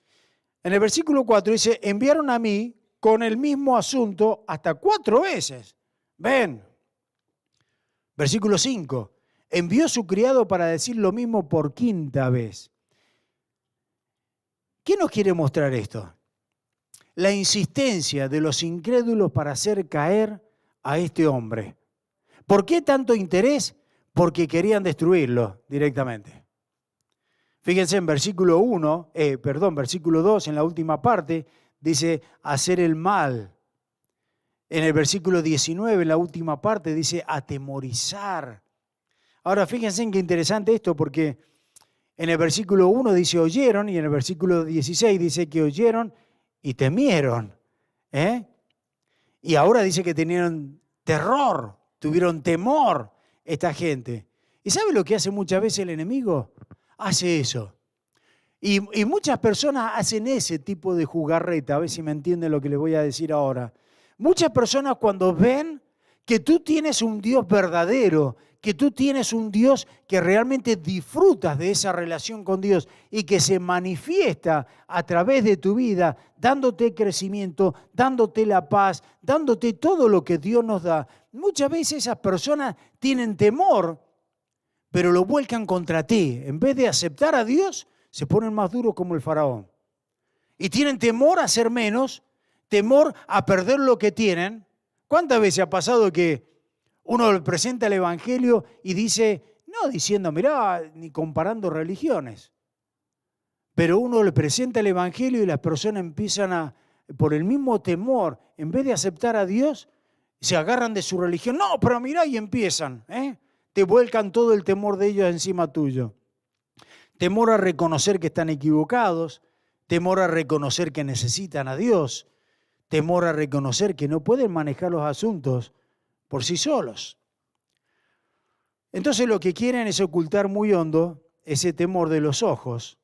En el versículo 4 dice, enviaron a mí con el mismo asunto hasta 4 veces. Ven. Versículo 5, envió su criado para decir lo mismo por 5ª vez. ¿Qué nos quiere mostrar esto? La insistencia de los incrédulos para hacer caer a este hombre. ¿Por qué tanto interés? Porque querían destruirlo directamente. Fíjense en versículo 2, en la última parte, dice hacer el mal. En el versículo 19, en la última parte, dice atemorizar. Ahora, fíjense en qué interesante esto, porque En el versículo 1 dice oyeron y en el versículo 16 dice que oyeron y temieron. Y ahora dice que tenían terror, tuvieron temor esta gente. ¿Y sabe lo que hace muchas veces el enemigo? Hace eso. Y muchas personas hacen ese tipo de jugarreta, a ver si me entienden lo que les voy a decir ahora. Muchas personas cuando ven que tú tienes un Dios verdadero, que tú tienes un Dios que realmente disfrutas de esa relación con Dios y que se manifiesta a través de tu vida, dándote crecimiento, dándote la paz, dándote todo lo que Dios nos da. Muchas veces esas personas tienen temor, pero lo vuelcan contra ti. En vez de aceptar a Dios, se ponen más duros como el faraón. Y tienen temor a ser menos, temor a perder lo que tienen. ¿Cuántas veces ha pasado que uno le presenta el Evangelio y dice, no diciendo, mirá, ni comparando religiones, pero uno le presenta el Evangelio y las personas empiezan por el mismo temor, en vez de aceptar a Dios, se agarran de su religión. No, pero mirá, y empiezan, te vuelcan todo el temor de ellos encima tuyo. Temor a reconocer que están equivocados, temor a reconocer que necesitan a Dios, temor a reconocer que no pueden manejar los asuntos por sí solos. Entonces lo que quieren es ocultar muy hondo ese temor de los ojos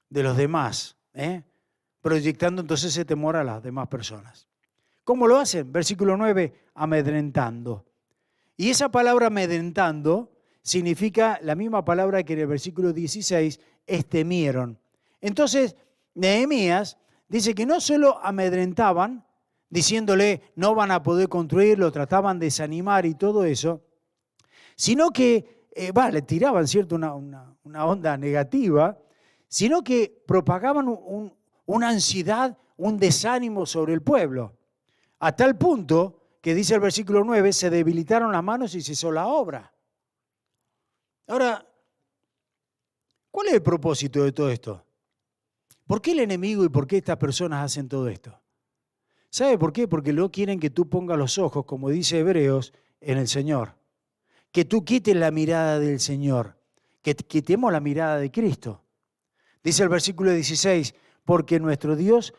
de los demás, proyectando entonces ese temor a las demás personas. ¿Cómo lo hacen? Versículo 9, amedrentando. Y esa palabra amedrentando significa la misma palabra que en el versículo 16 es temieron. Entonces, Nehemías dice que no solo amedrentaban, diciéndole no van a poder construir, lo trataban de desanimar y todo eso, sino que, le tiraban, ¿cierto?, una onda negativa, sino que propagaban una ansiedad, un desánimo sobre el pueblo. A tal punto que dice el versículo 9, se debilitaron las manos y cesó la obra. Ahora, ¿cuál es el propósito de todo esto? ¿Por qué el enemigo y por qué estas personas hacen todo esto? ¿Sabe por qué? Porque no quieren que tú pongas los ojos, como dice Hebreos, en el Señor. Que tú quites la mirada del Señor, que quitemos la mirada de Cristo. Dice el versículo 16, porque nuestro Dios,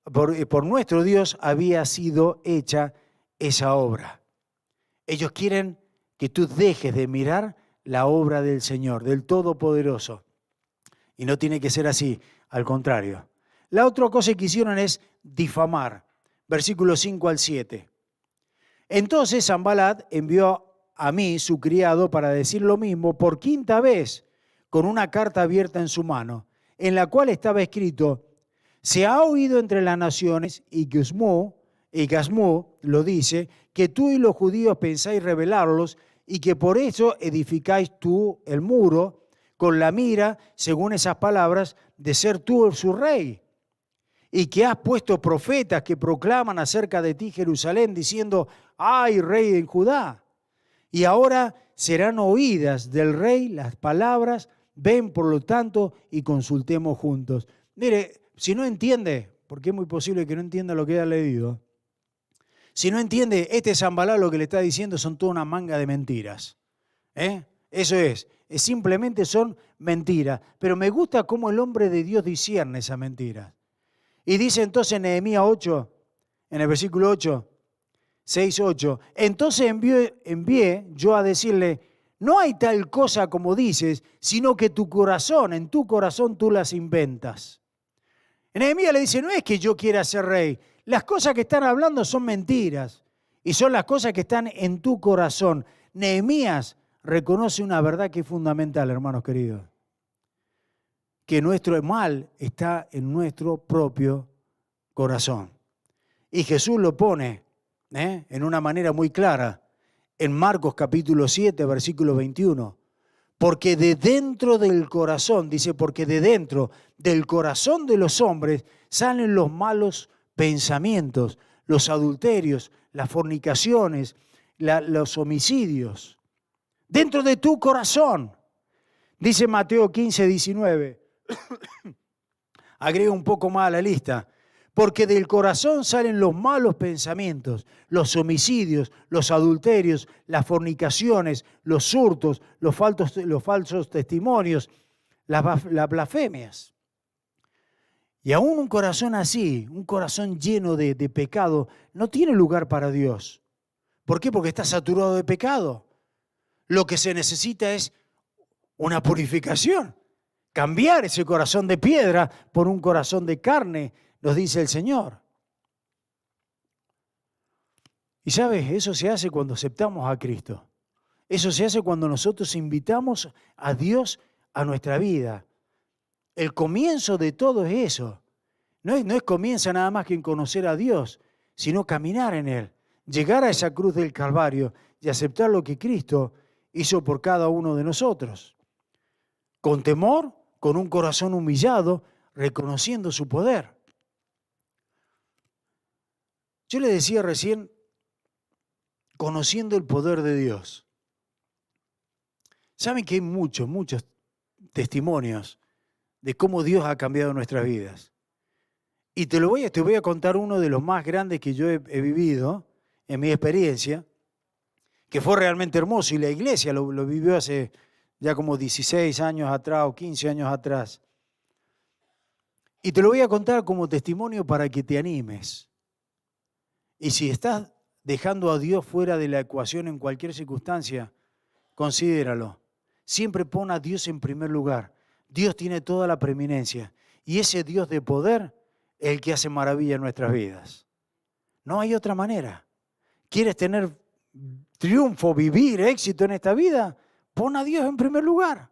por nuestro Dios había sido hecha esa obra. Ellos quieren que tú dejes de mirar la obra del Señor, del Todopoderoso. Y no tiene que ser así, al contrario. La otra cosa que hicieron es difamar. Versículos 5 al 7. Entonces Sanbalat envió a mí, su criado, para decir lo mismo por quinta vez, con una carta abierta en su mano, en la cual estaba escrito, se ha oído entre las naciones, y Gasmú lo dice, que tú y los judíos pensáis rebelarlos, y que por eso edificáis tú el muro, con la mira, según esas palabras, de ser tú su rey. Y que has puesto profetas que proclaman acerca de ti Jerusalén, diciendo, ¡ay, rey en Judá! Y ahora serán oídas del rey las palabras, ven por lo tanto y consultemos juntos. Mire, si no entiende, porque es muy posible que no entienda lo que ha leído, si no entiende, este Sanbalat lo que le está diciendo son toda una manga de mentiras. Eso es, simplemente son mentiras. Pero me gusta cómo el hombre de Dios discierne esas mentiras. Y dice entonces en Nehemías 8, en el versículo 8, 6, 8, entonces envié yo a decirle, no hay tal cosa como dices, sino que en tu corazón tú las inventas. Nehemías le dice, no es que yo quiera ser rey, las cosas que están hablando son mentiras y son las cosas que están en tu corazón. Nehemías reconoce una verdad que es fundamental, hermanos queridos, que nuestro mal está en nuestro propio corazón. Y Jesús lo pone en una manera muy clara en Marcos capítulo 7, versículo 21. Porque de dentro del corazón, dice, porque de dentro del corazón de los hombres salen los malos pensamientos, los adulterios, las fornicaciones, los homicidios. Dentro de tu corazón, dice Mateo 15, 19. Agrega un poco más a la lista. Porque del corazón salen los malos pensamientos, los homicidios, los adulterios, las fornicaciones, los hurtos, los falsos testimonios, las blasfemias. Y aún un corazón así, un corazón lleno de pecado, no tiene lugar para Dios. ¿Por qué? Porque está saturado de pecado. Lo que se necesita es una purificación. Cambiar ese corazón de piedra por un corazón de carne, nos dice el Señor. Y sabes, eso se hace cuando aceptamos a Cristo. Eso se hace cuando nosotros invitamos a Dios a nuestra vida. El comienzo de todo es eso. No es comienza nada más que en conocer a Dios, sino caminar en Él. Llegar a esa cruz del Calvario y aceptar lo que Cristo hizo por cada uno de nosotros. Con temor, con un corazón humillado, reconociendo su poder. Yo le decía recién, conociendo el poder de Dios. Saben que hay muchos testimonios de cómo Dios ha cambiado nuestras vidas. Y te voy a contar uno de los más grandes que yo he vivido en mi experiencia, que fue realmente hermoso, y la iglesia lo vivió hace ya como 16 años atrás o 15 años atrás. Y te lo voy a contar como testimonio para que te animes. Y si estás dejando a Dios fuera de la ecuación en cualquier circunstancia, considéralo. Siempre pon a Dios en primer lugar. Dios tiene toda la preeminencia. Y ese Dios de poder es el que hace maravilla en nuestras vidas. No hay otra manera. ¿Quieres tener triunfo, vivir, éxito en esta vida? Pon a Dios en primer lugar.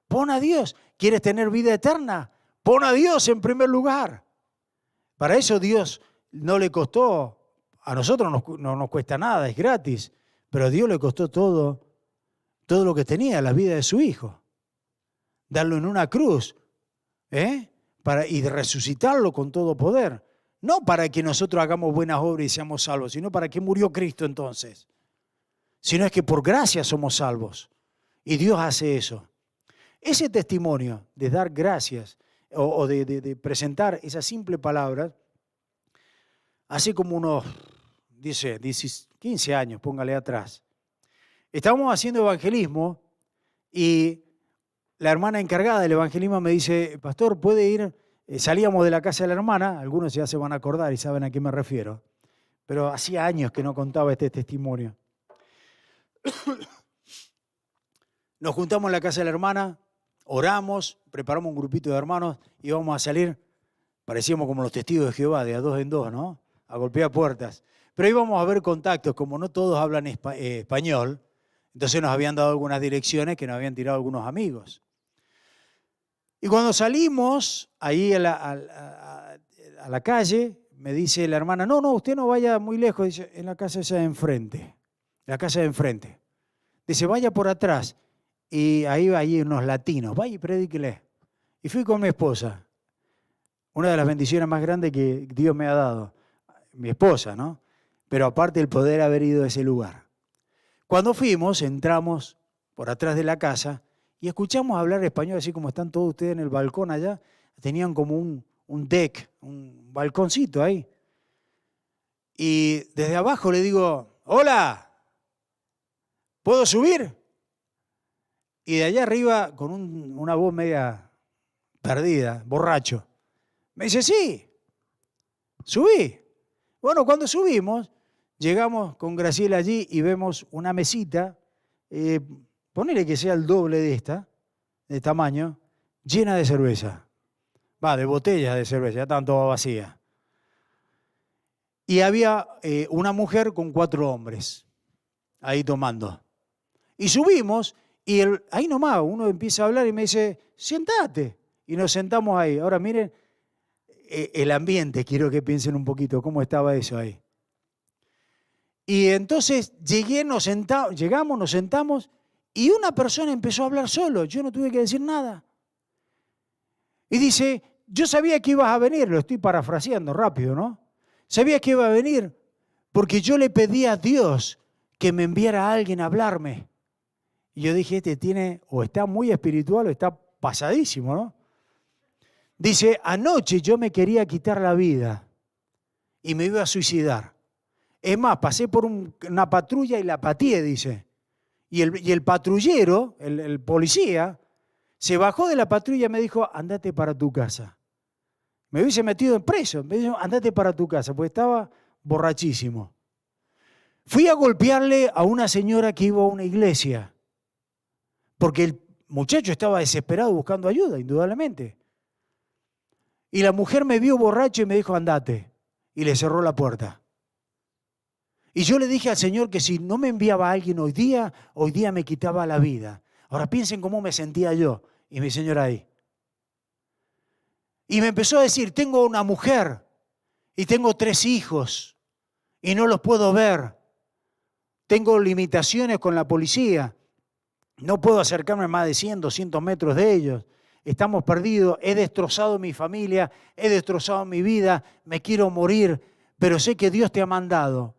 Pon a Dios. ¿Quieres tener vida eterna? Pon a Dios en primer lugar. Para eso Dios no le costó, a nosotros no nos cuesta nada, es gratis, pero a Dios le costó todo lo que tenía, la vida de su Hijo. Darlo en una cruz, y de resucitarlo con todo poder. No para que nosotros hagamos buenas obras y seamos salvos, sino para que murió Cristo entonces. Sino es que por gracia somos salvos. Y Dios hace eso. Ese testimonio de dar gracias o de presentar esa simple palabra, hace como unos 15 años, póngale atrás. Estábamos haciendo evangelismo y la hermana encargada del evangelismo me dice, pastor, ¿puede ir? Salíamos de la casa de la hermana, algunos ya se van a acordar y saben a qué me refiero, pero hacía años que no contaba este testimonio. Nos juntamos en la casa de la hermana, oramos, preparamos un grupito de hermanos y íbamos a salir, parecíamos como los testigos de Jehová, de a dos en dos, ¿no? A golpear puertas. Pero íbamos a ver contactos, como no todos hablan español, entonces nos habían dado algunas direcciones que nos habían tirado algunos amigos. Y cuando salimos ahí a la calle, me dice la hermana, no, usted no vaya muy lejos, dice, en la casa esa de enfrente, la casa de enfrente. Dice, vaya por atrás. Y ahí hay unos latinos, vaya y predíquele. Y fui con mi esposa, una de las bendiciones más grandes que Dios me ha dado, mi esposa, ¿no? Pero aparte el poder haber ido a ese lugar. Cuando fuimos, entramos por atrás de la casa y escuchamos hablar español, así como están todos ustedes en el balcón allá. Tenían como un deck, un balconcito ahí. Y desde abajo le digo, hola, ¿puedo subir? Y de allá arriba, con una voz media perdida, borracho, me dice, sí, subí. Bueno, cuando subimos, llegamos con Graciela allí y vemos una mesita, ponele que sea el doble de esta, de tamaño, llena de cerveza. De botellas de cerveza, ya estaban todas vacías. Y había una mujer con 4 hombres ahí tomando. Y subimos y ahí nomás uno empieza a hablar y me dice, siéntate. Y nos sentamos ahí. Ahora miren el ambiente, quiero que piensen un poquito cómo estaba eso ahí. Y entonces llegamos, nos sentamos y una persona empezó a hablar solo. Yo no tuve que decir nada. Y dice, yo sabía que ibas a venir, lo estoy parafraseando rápido, ¿no? Sabía que iba a venir porque yo le pedí a Dios que me enviara a alguien a hablarme. Y yo dije, o está muy espiritual o está pasadísimo, ¿no? Dice, anoche yo me quería quitar la vida y me iba a suicidar. Es más, pasé por una patrulla y la pateé, dice. Y el patrullero, el policía, Se bajó de la patrulla y me dijo, andate para tu casa. Me hubiese metido en preso. Me dijo, andate para tu casa, porque estaba borrachísimo. Fui a golpearle a una señora que iba a una iglesia, porque el muchacho estaba desesperado buscando ayuda, indudablemente. Y la mujer me vio borracho y me dijo, andate. Y le cerró la puerta. Y yo le dije al Señor que si no me enviaba a alguien hoy día me quitaba la vida. Ahora piensen cómo me sentía yo y mi señora ahí. Y me empezó a decir, tengo una mujer y tengo 3 hijos y no los puedo ver. Tengo limitaciones con la policía. No puedo acercarme más de 100, 200 metros de ellos. Estamos perdidos. He destrozado mi familia, he destrozado mi vida. Me quiero morir, pero sé que Dios te ha mandado.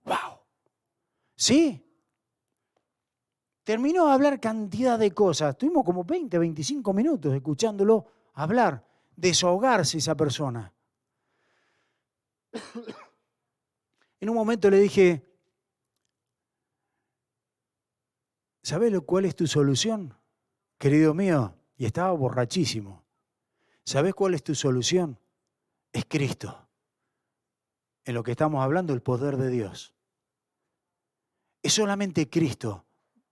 ¡Wow! ¿Sí? Terminó de hablar cantidad de cosas. Tuvimos como 20, 25 minutos escuchándolo hablar, desahogarse esa persona. En un momento le dije, ¿sabes cuál es tu solución, querido mío? Y estaba borrachísimo. ¿Sabes cuál es tu solución? Es Cristo. En lo que estamos hablando, el poder de Dios. Es solamente Cristo.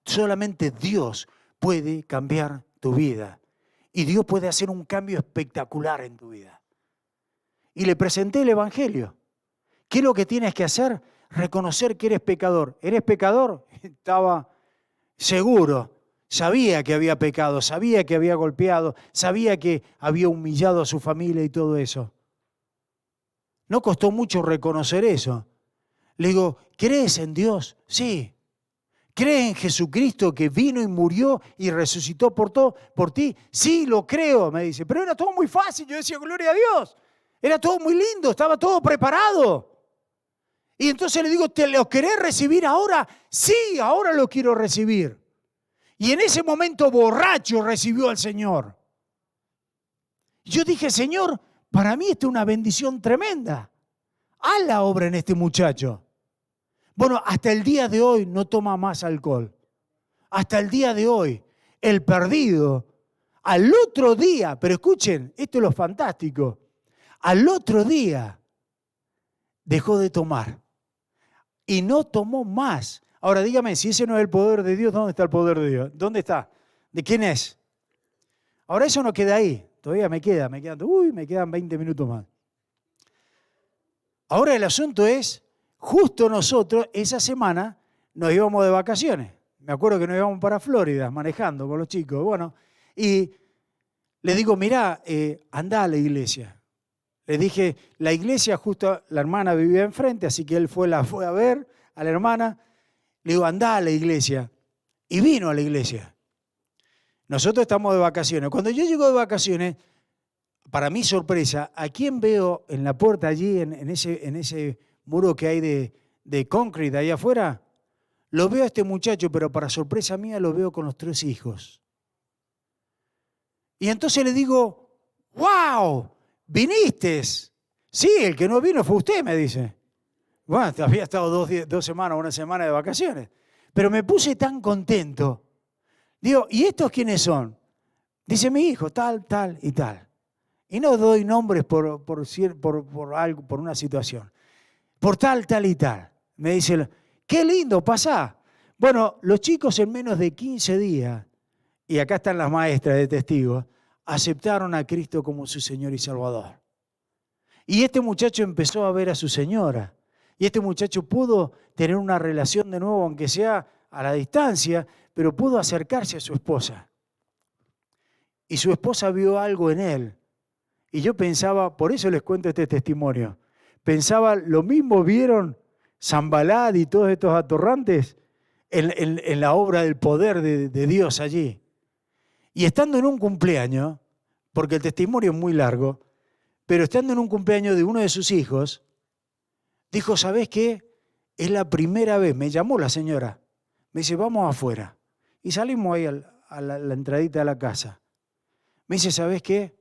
Solamente Dios puede cambiar tu vida. Y Dios puede hacer un cambio espectacular en tu vida. Y le presenté el Evangelio. ¿Qué es lo que tienes que hacer? Reconocer que eres pecador. ¿Eres pecador? Estaba seguro. Sabía que había pecado, sabía que había golpeado, sabía que había humillado a su familia y todo eso. No costó mucho reconocer eso. Le digo, ¿crees en Dios? Sí. ¿Crees en Jesucristo que vino y murió y resucitó por ti? Sí, lo creo, me dice. Pero era todo muy fácil. Yo decía, gloria a Dios. Era todo muy lindo, estaba todo preparado. Y entonces le digo, ¿te lo querés recibir ahora? Sí, ahora lo quiero recibir. Y en ese momento borracho recibió al Señor. Yo dije, Señor, para mí esto es una bendición tremenda. Haz la obra en este muchacho. Bueno, hasta el día de hoy no toma más alcohol. Hasta el día de hoy, el perdido, al otro día, pero escuchen, esto es lo fantástico, al otro día dejó de tomar y no tomó más. Ahora dígame, si ese no es el poder de Dios, ¿dónde está el poder de Dios? ¿Dónde está? ¿De quién es? Ahora eso no queda ahí, todavía me quedan 20 minutos más. Ahora el asunto es, justo nosotros esa semana nos íbamos de vacaciones. Me acuerdo que nos íbamos para Florida manejando con los chicos. Bueno, y le digo, mirá, andá a la iglesia. Le dije, la iglesia justo, la hermana vivía enfrente, así que él la fue a ver a la hermana. Le digo, andá a la iglesia. Y vino a la iglesia. Nosotros estamos de vacaciones. Cuando yo llego de vacaciones, para mi sorpresa, ¿a quién veo en la puerta allí, en ese muro que hay de concrete ahí afuera? Lo veo a este muchacho, pero para sorpresa mía lo veo con los 3 hijos. Y entonces le digo, ¡wow! ¿Viniste? Sí, el que no vino fue usted, me dice. Bueno, había estado 2 semanas, 1 semana de vacaciones. Pero me puse tan contento. Digo, ¿y estos quiénes son? Dice mi hijo, tal, tal y tal. Y no doy nombres por algo, por una situación. Por tal, tal y tal. Me dice, qué lindo, pasá. Bueno, los chicos en menos de 15 días, y acá están las maestras de testigos, aceptaron a Cristo como su Señor y Salvador. Y este muchacho empezó a ver a su señora. Y este muchacho pudo tener una relación de nuevo, aunque sea a la distancia, pero pudo acercarse a su esposa. Y su esposa vio algo en él. Y yo pensaba, por eso les cuento este testimonio, pensaba, lo mismo vieron Zambalad y todos estos atorrantes en la obra del poder de Dios allí. Y estando en un cumpleaños, porque el testimonio es muy largo, pero estando en un cumpleaños de uno de sus hijos, dijo, ¿sabés qué? Es la primera vez, me llamó la señora, me dice, vamos afuera. Y salimos ahí a la entradita de la casa. Me dice, ¿sabés qué?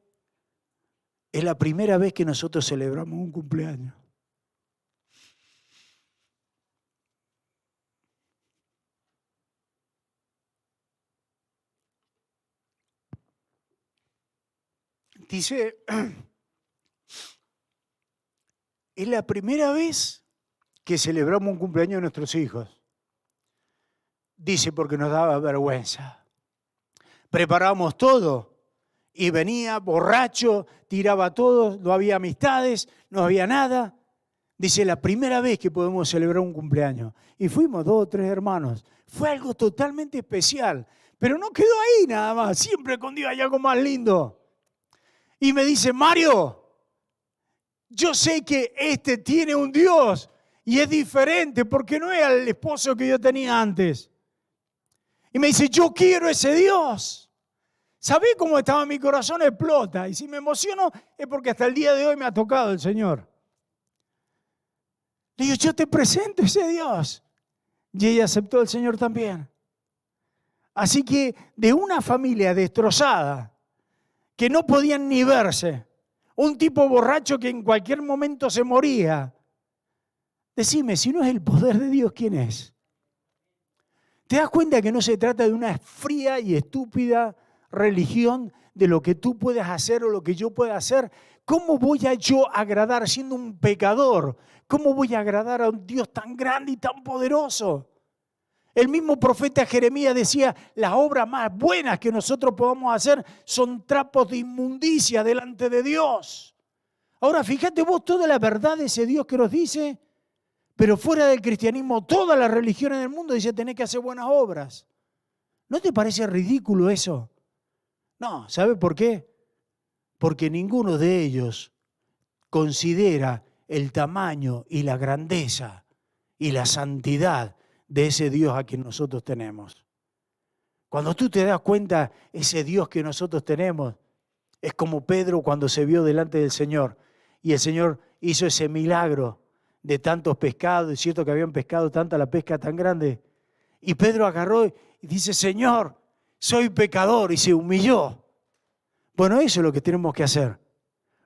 Es la primera vez que nosotros celebramos un cumpleaños. Dice, es la primera vez que celebramos un cumpleaños de nuestros hijos. Dice, porque nos daba vergüenza. Preparamos todo y venía borracho, tiraba todo, no había amistades, no había nada. Dice, la primera vez que podemos celebrar un cumpleaños. Y fuimos 2 o 3 hermanos. Fue algo totalmente especial. Pero no quedó ahí nada más. Siempre con Dios hay algo más lindo. Y me dice, Mario, yo sé que este tiene un Dios y es diferente porque no es el esposo que yo tenía antes. Y me dice, yo quiero ese Dios. ¿Sabés cómo estaba mi corazón? Explota. Y si me emociono es porque hasta el día de hoy me ha tocado el Señor. Le digo, yo te presento ese Dios. Y ella aceptó el Señor también. Así que de una familia destrozada, que no podían ni verse, un tipo borracho que en cualquier momento se moría. Decime, si no es el poder de Dios, ¿quién es? ¿Te das cuenta que no se trata de una fría y estúpida religión de lo que tú puedes hacer o lo que yo pueda hacer? ¿Cómo voy a yo agradar siendo un pecador? ¿Cómo voy a agradar a un Dios tan grande y tan poderoso? El mismo profeta Jeremías decía, las obras más buenas que nosotros podamos hacer son trapos de inmundicia delante de Dios. Ahora, fíjate vos toda la verdad de ese Dios que nos dice, pero fuera del cristianismo, todas las religiones del mundo dicen tenés que hacer buenas obras. ¿No te parece ridículo eso? No, ¿sabe por qué? Porque ninguno de ellos considera el tamaño y la grandeza y la santidad de ese Dios a quien nosotros tenemos. Cuando tú te das cuenta, ese Dios que nosotros tenemos es como Pedro cuando se vio delante del Señor y el Señor hizo ese milagro de tantos pescados, es cierto que habían pescado tanta la pesca tan grande, y Pedro agarró y dice, Señor, soy pecador, y se humilló. Bueno, eso es lo que tenemos que hacer,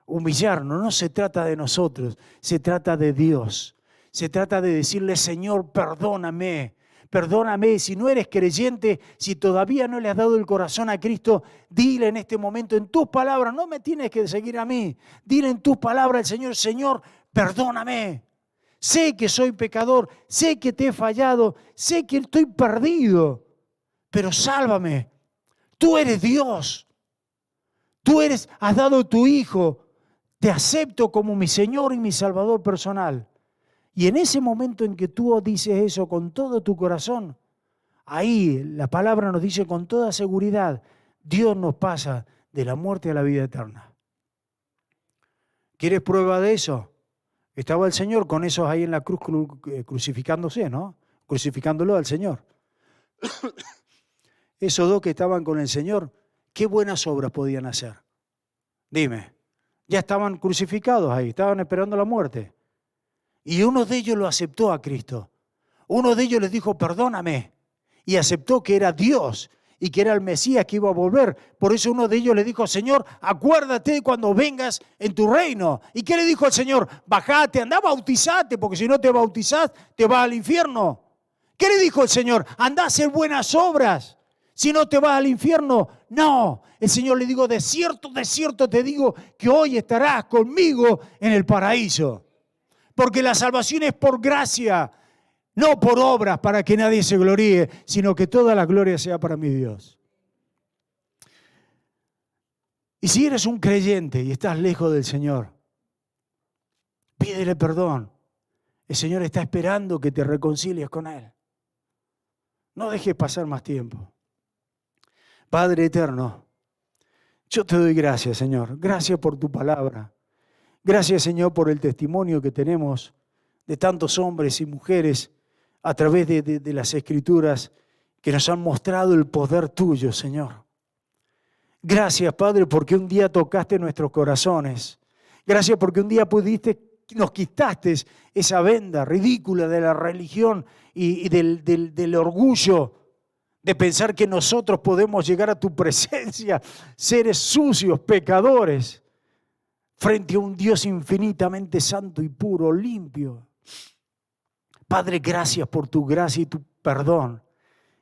humillarnos. No se trata de nosotros, se trata de Dios. Se trata de decirle, Señor, perdóname, perdóname. Si no eres creyente, si todavía no le has dado el corazón a Cristo, dile en este momento, en tus palabras, no me tienes que seguir a mí. Dile en tus palabras al Señor, Señor, perdóname. Sé que soy pecador, sé que te he fallado, sé que estoy perdido, pero sálvame. Tú eres Dios. Has dado tu Hijo. Te acepto como mi Señor y mi Salvador personal. Y en ese momento en que tú dices eso con todo tu corazón, ahí la palabra nos dice con toda seguridad, Dios nos pasa de la muerte a la vida eterna. ¿Quieres prueba de eso? Estaba el Señor con esos ahí en la cruz crucificándose, ¿no? Crucificándolo al Señor. Esos 2 que estaban con el Señor, ¿qué buenas obras podían hacer? Dime, ya estaban crucificados ahí, estaban esperando la muerte. Y uno de ellos lo aceptó a Cristo. Uno de ellos les dijo, perdóname. Y aceptó que era Dios y que era el Mesías que iba a volver. Por eso uno de ellos le dijo, Señor, acuérdate cuando vengas en tu reino. ¿Y qué le dijo el Señor? Bajate, andá, bautizate, porque si no te bautizás, te vas al infierno. ¿Qué le dijo el Señor? Andá a hacer buenas obras. Si no te vas al infierno, no. El Señor le dijo, de cierto te digo que hoy estarás conmigo en el paraíso. Porque la salvación es por gracia, no por obras para que nadie se gloríe, sino que toda la gloria sea para mi Dios. Y si eres un creyente y estás lejos del Señor, pídele perdón. El Señor está esperando que te reconcilies con Él. No dejes pasar más tiempo. Padre eterno, yo te doy gracias, Señor. Gracias por tu palabra. Gracias, Señor, por el testimonio que tenemos de tantos hombres y mujeres a través de las Escrituras que nos han mostrado el poder tuyo, Señor. Gracias, Padre, porque un día tocaste nuestros corazones. Gracias porque un día nos quitaste esa venda ridícula de la religión y del orgullo de pensar que nosotros podemos llegar a tu presencia, seres sucios, pecadores, frente a un Dios infinitamente santo y puro, limpio. Padre, gracias por tu gracia y tu perdón.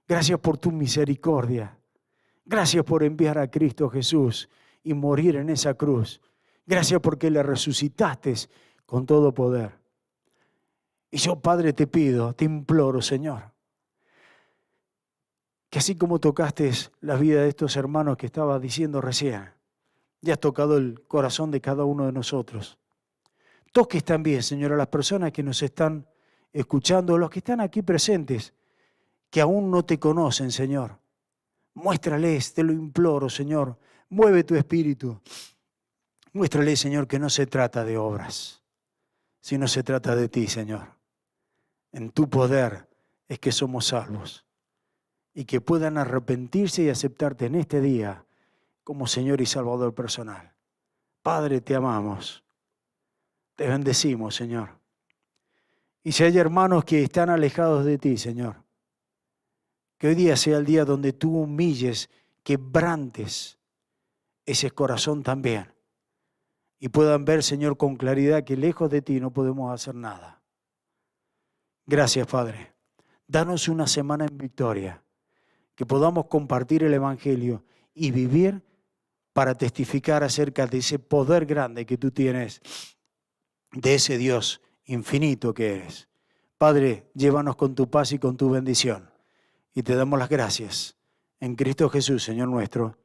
Gracias por tu misericordia. Gracias por enviar a Cristo Jesús y morir en esa cruz. Gracias porque le resucitaste con todo poder. Y yo, Padre, te pido, te imploro, Señor, que así como tocaste la vida de estos hermanos que estaba diciendo recién, ya has tocado el corazón de cada uno de nosotros. Toques también, Señor, a las personas que nos están escuchando, los que están aquí presentes, que aún no te conocen, Señor. Muéstrales, te lo imploro, Señor. Mueve tu espíritu. Muéstrales, Señor, que no se trata de obras, sino se trata de ti, Señor. En tu poder es que somos salvos y que puedan arrepentirse y aceptarte en este día como Señor y Salvador personal. Padre, te amamos. Te bendecimos, Señor. Y si hay hermanos que están alejados de ti, Señor, que hoy día sea el día donde tú humilles, quebrantes ese corazón también y puedan ver, Señor, con claridad que lejos de ti no podemos hacer nada. Gracias, Padre. Danos una semana en victoria, que podamos compartir el Evangelio y vivir para testificar acerca de ese poder grande que tú tienes, de ese Dios infinito que eres. Padre, llévanos con tu paz y con tu bendición. Y te damos las gracias en Cristo Jesús, Señor nuestro.